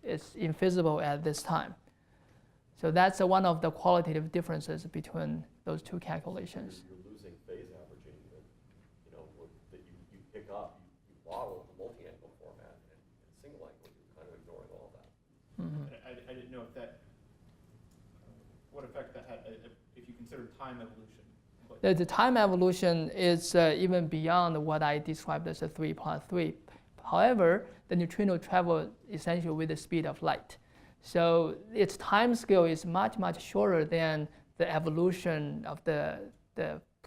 infeasible at this time. So that's one of the qualitative differences between those two calculations. You're losing phase averaging that, that you pick up, you model the multi-angle format, and single angle, you're kind of ignoring all that. Mm-hmm. I didn't know if that, what effect that had, if you consider time evolution. The time evolution is even beyond what I described as a 3 plus 3. However, the neutrino travel essentially with the speed of light. So its time scale is much, much shorter than the evolution of the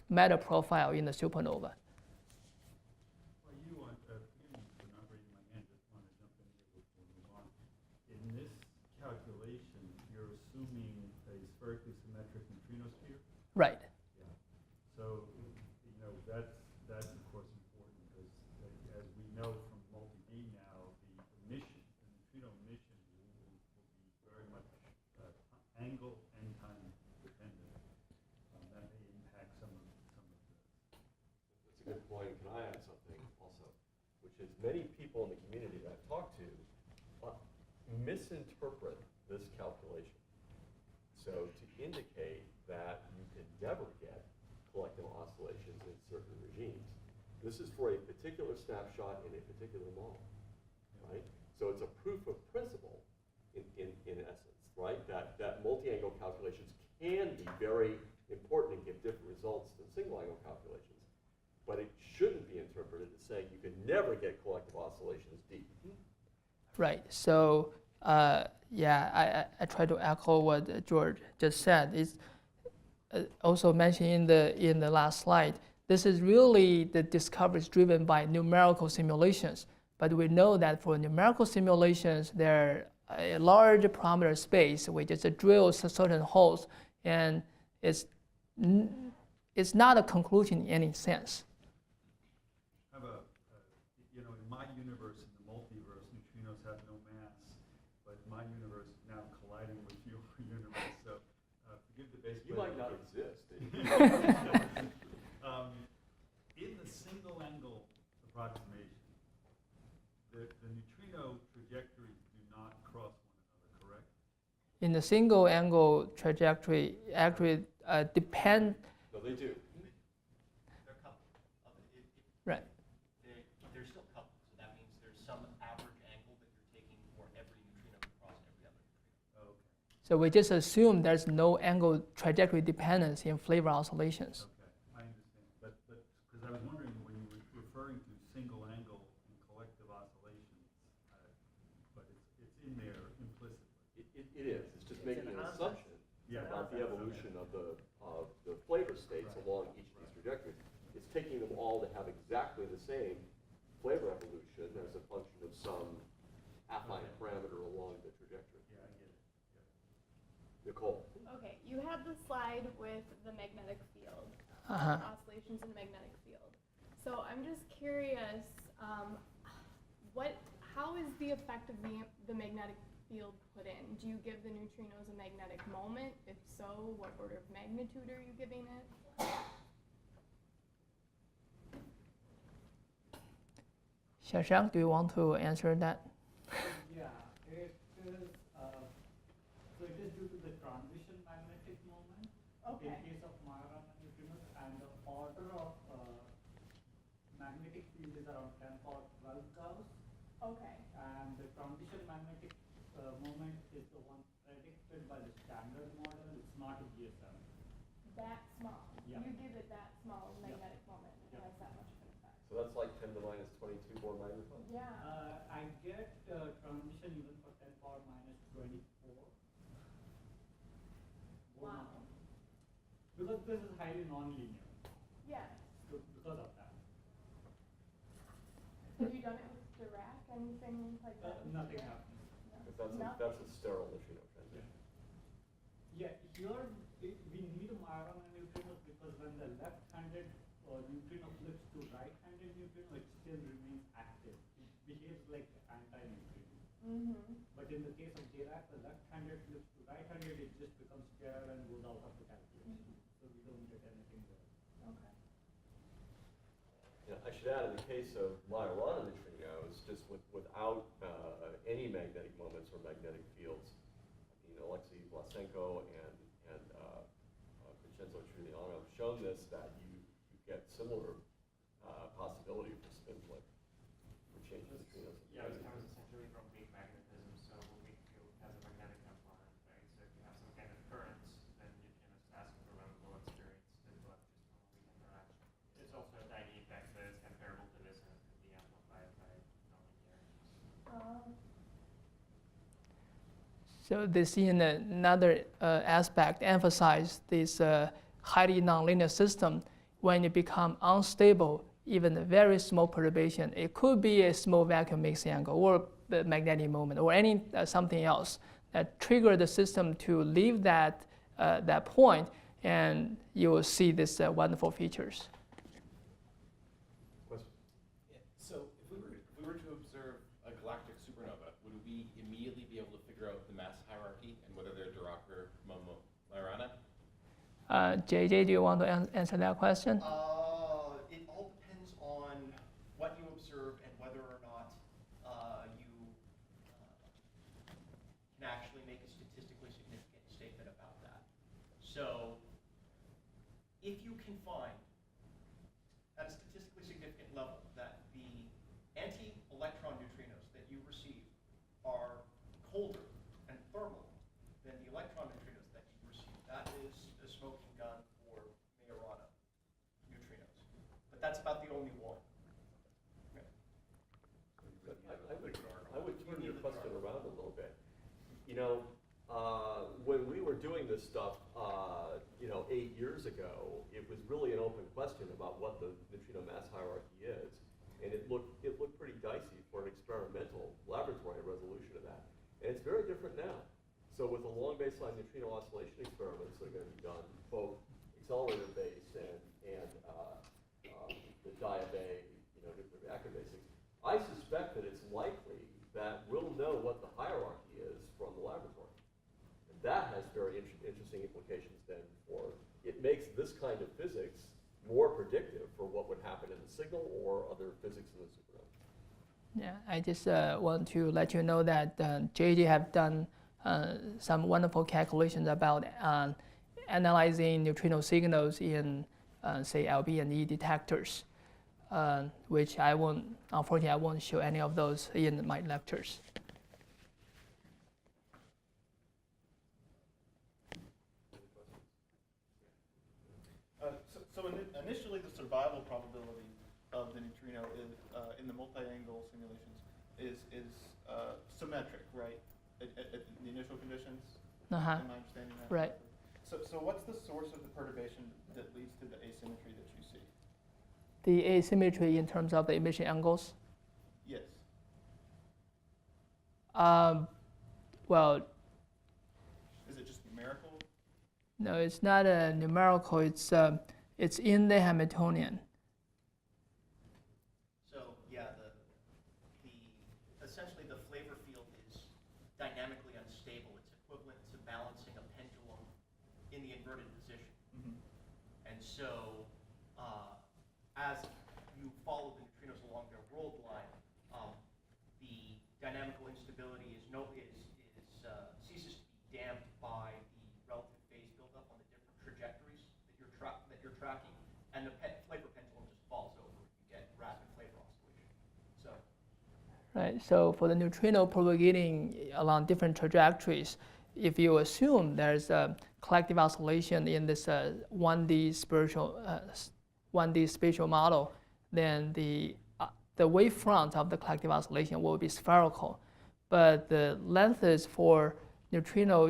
matter profile in the supernova. Well, you want to, for not raising my hand, just want to jump in here before we move on. In this calculation, you're assuming a spherically symmetric neutrino sphere? Right. Yeah. So, that's of course important because as we know from multi-beam now, the neutrino emission will be very much angle and time dependent. That may impact some of the. That's a good point. Can I add something also? Which is many people in the community that I've talked to misinterpret this calculation. So to indicate that you can never get collective oscillations in certain regimes. This is for a particular snapshot in a particular model, right? So it's a proof of principle in essence, right? That multi-angle calculations can be very important and give different results than single-angle calculations, but it shouldn't be interpreted as saying you can never get collective oscillations deep. Right. So yeah, I try to echo what George just said. It's also mentioned in the last slide. This is really the discoveries driven by numerical simulations. But we know that for numerical simulations, there are a large parameter space. We just drill certain holes, and it's not a conclusion in any sense. Have in my universe, in the multiverse, neutrinos have no mass, but my universe is now colliding with your universe. So forgive the base. You might not exist. In the single angle approximation, the neutrino trajectories do not cross one another, correct? In the single angle trajectory, actually depend. No, they do. They're coupled. Right. They're still coupled, so that means there's some average angle that you're taking for every neutrino across every other neutrino. Okay. So we just assume there's no angle trajectory dependence in flavor oscillations. Okay, I understand. But because I was wondering when you were referring to single angle and collective oscillations, but it's in there implicitly. It is. It's just making an assumption Yeah. about the evolution of the flavor states along each of these trajectories. It's taking them all to have exactly the same flavor evolution as a function of some affine parameter along the trajectory. Yeah, I get it. Nicole. Okay, you had the slide with the magnetic field, oscillations in the magnetic field. So I'm just curious, how is the effect of the magnetic field put in? Do you give the neutrinos a magnetic moment? If so, what order of magnitude are you giving it? Xiaoshang, do you want to answer that? Yeah, it is, so it is due to the transition magnetic moment Okay. in case of Majorana neutrinos, and the order of magnetic field is around 10 power 12 Gauss, Okay. and the transition magnetic moment is the one predicted by the standard model. It's not a GSM. That small. Yeah. You give it that small Yeah. magnetic moment, and it Yeah. has that much of an effect. So that's like 10 to the minus 22 64 magnetron? Yeah. I get transmission even for 10 power minus 24. Wow. Because this is highly nonlinear. Yeah. So because of that. Have you done it with Dirac? Anything like that? Nothing happens. Because that's a sterile neutrino transition. Yeah, here we need Majorana neutrinos because when the left-handed neutrino flips to right-handed neutrino, it still remains active. It behaves like anti-neutrino. Mm-hmm. But in the case of Dirac, the left-handed flips to right-handed, it just becomes sterile and goes out of the calculation. So we don't get anything there. Okay. I should add, in the case of Majorana neutrinos, just without any magnetic moments or magnetic fields, Alexei Vlasenko and Vincenzo Triviano have shown this, that you get similar possibility for spin flip for changing neutrinos. Yeah, it comes essentially from weak magnetism, so a weak field has a magnetic component, right? So if you have some kind of currents, then neutrinos pass through a low experience to collect just from a weak interaction. It's also a tiny effect that is comparable to this and can be amplified by nonlinearities. So this in another aspect emphasize this highly nonlinear system. When it become unstable, even a very small perturbation, it could be a small vacuum mixing angle or the magnetic moment or any something else that trigger the system to leave that that point, and you will see these wonderful features. Question? Yeah. So if we were to observe a galactic supernova, would we immediately be able to figure out the mass hierarchy and whether they're Dirac or Majorana? JJ, do you want to answer that question? It all depends on what you observe and whether or not you can actually make a statistically significant statement about that. So if you can find at a statistically significant level that the anti-electron neutrinos that you receive are colder and thermal than the electron neutrinos that you receive, that is a smoking gun for Majorana neutrinos. But that's about the only one. Okay. I would turn your question around a little bit. When we were doing this stuff, 8 years ago, it was really an open question about what the neutrino mass hierarchy is, and it looked pretty dicey for an experimental laboratory resolution of that. And it's very different now. So with the long baseline neutrino oscillation experiments that are going to be done, both accelerator-based and the diabase, nuclear reactor basics, I suspect that it's likely that we'll know what the hierarchy is from the laboratory. And that has very interesting implications then for, it makes this kind of physics more predictive for what would happen in the signal or other physics in the supernova. Yeah, I just want to let you know that JJ have done some wonderful calculations about analyzing neutrino signals in, say, LB and E detectors, which unfortunately, I won't show any of those in my lectures. So initially, the survival probability of the neutrino is in the multi-angle simulations is symmetric, right? At the initial conditions. Am I understanding that? Right. So what's the source of the perturbation that leads to the asymmetry that you see? The asymmetry in terms of the emission angles. Yes. Well, Is it just numerical? no, it's not a numerical. It's in the Hamiltonian. So yeah, essentially the flavor field is dynamically unstable. It's equivalent to balancing a pendulum in the inverted position. Mm-hmm. And so as you follow the neutrinos along their world line, the dynamical instability ceases to be damped by the relative phase buildup on the different trajectories that you're tracking, and the flavor pendulum just falls over. You get rapid flavor oscillation. So. Right. So for the neutrino propagating along different trajectories, if you assume there's a collective oscillation in this 1D spatial model, then the the wavefront of the collective oscillation will be spherical, but the lengths for neutrino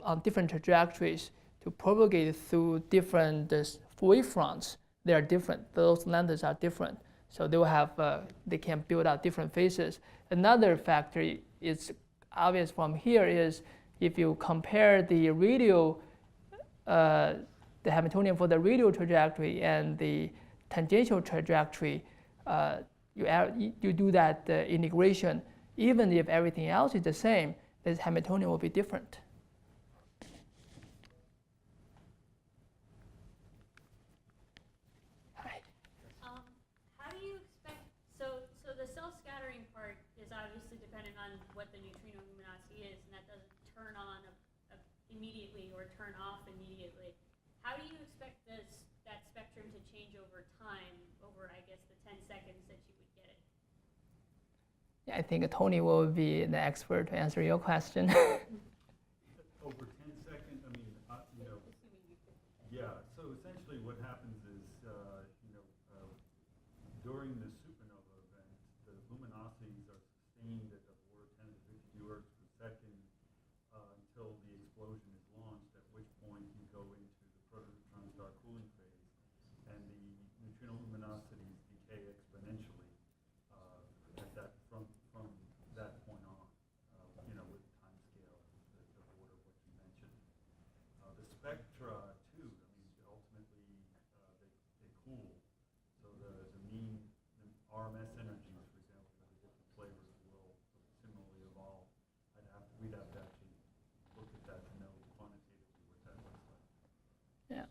on different trajectories to propagate through different wavefronts, they are different. Those lengths are different, so they will have they can build out different phases. Another factor is obvious from here is if you compare the radial, the Hamiltonian for the radial trajectory and the tangential trajectory, you do that integration, even if everything else is the same, this Hamiltonian will be different. Hi. How do you expect, so the self-scattering part is obviously dependent on what the neutrino luminosity is, and that doesn't turn on immediately or turn off immediately. How do you expect that spectrum to change over time, over, I guess, the 10 seconds that you would get it? Yeah, I think Tony will be the expert to answer your question. Over 10 seconds, I mean, yeah, so essentially what happens is, during the supernova event, the luminosities are sustained at the order 10 to 50 ergs per second until the explosion is launched, at which point you go into the proto-neutron star cooling phase, and the neutrino luminosities decay exponentially from that point on, with time scale the order of what you mentioned. The spectra too, I mean, ultimately they cool, so the mean RMS energies, for example, for the different flavors will similarly evolve. We'd have to actually look at that to know quantitatively what that looks like. Yeah.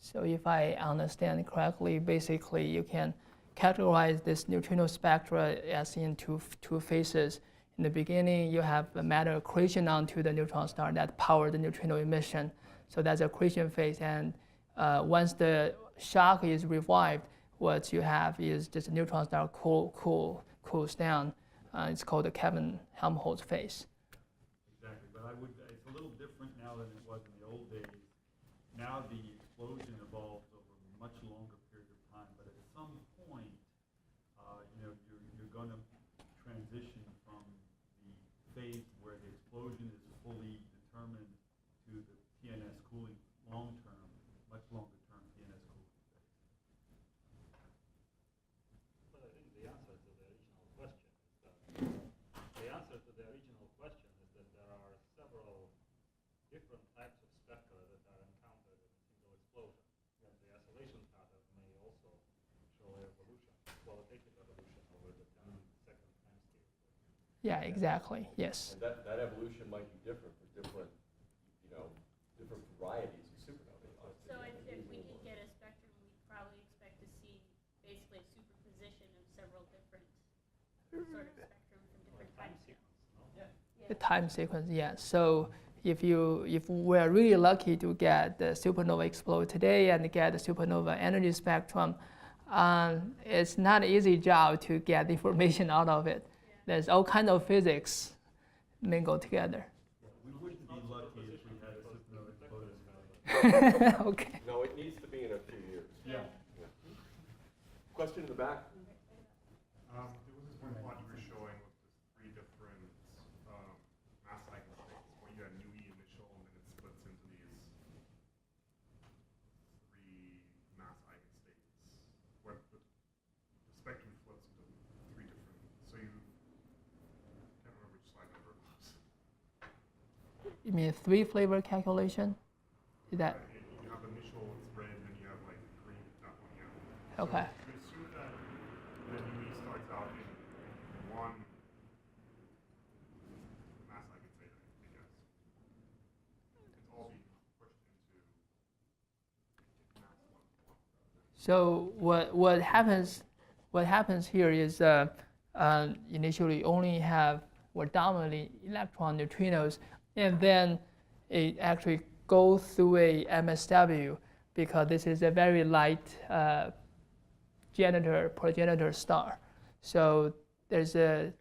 So if I understand correctly, basically you can categorize this neutrino spectra as in two phases. In the beginning, you have a matter accretion onto the neutron star that power the neutrino emission. So that's the accretion phase. And once the shock is revived, what you have is just a neutron star cools down. It's called the Kelvin-Helmholtz phase. Exactly, but it's a little different now than it was in the old days. Now the explosion evolves over a much longer period of time, but at some point, you're going to transition from the phase where the explosion is fully determined to the PNS cooling long-term, much longer-term PNS cooling phase. But I think the answer to the original question is that there are several different types of spectra that are encountered in a single explosion. And the oscillation pattern may also show evolution, qualitative evolution over the 10-second time scale. Yeah, exactly. Yes. And that evolution might be different for different varieties of supernovae. So if we could get a spectrum, we'd probably expect to see basically a superposition of several different sort of spectrum from different time scales. The time sequence, yeah. So if we're really lucky to get the supernova explode today and get the supernova energy spectrum, it's not an easy job to get information out of it. Yeah. There's all kinds of physics mingled together. We wouldn't be lucky if we had a supernova explode. Okay. No, it needs to be in a few years. Yeah. Question in the back? There was this one plot you were showing with the three different mass cycle states, where you had new E initial, and then it splits into these three mass eigenstates, where the spectrum flips into three different. So you can't remember which slide number it was. You mean three-flavor calculation? Is that You have initial, it's red, and then you have like green, that one, yeah. okay? So you assume that the new E starts out in one mass eigenstate, I guess. It's all being pushed into mass 1. So what happens here is initially only have dominantly electron neutrinos, and then it actually goes through a MSW because this is a very light progenitor star. So the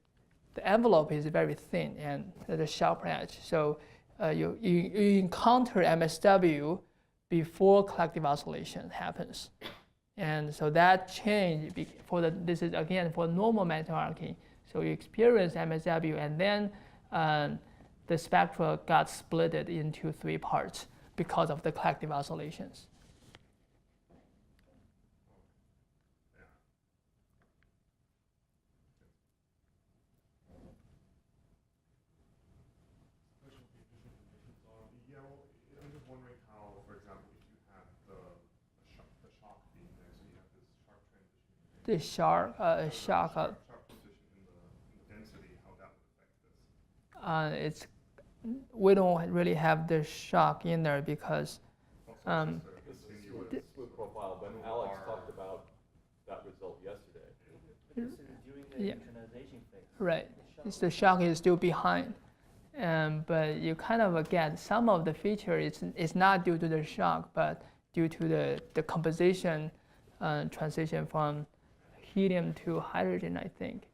envelope is very thin and there's a sharp edge. So you encounter MSW before collective oscillation happens. And so that change this is again for normal matter hierarchy. So you experience MSW, and then the spectra got split into 3 parts because of the collective oscillations. Yeah, well, I'm just wondering how, for example, if you have the shock being there, so you have this sharp transition. The shock. Sharp position in the density, how that would affect this. We don't really have the shock in there because This is a smooth profile, but Alex talked about that result yesterday. This is during the Yeah. neutronization phase. right, the shock is still behind. But you kind of get some of the feature. It's not due to the shock, but due to the composition transition from helium to hydrogen, I think.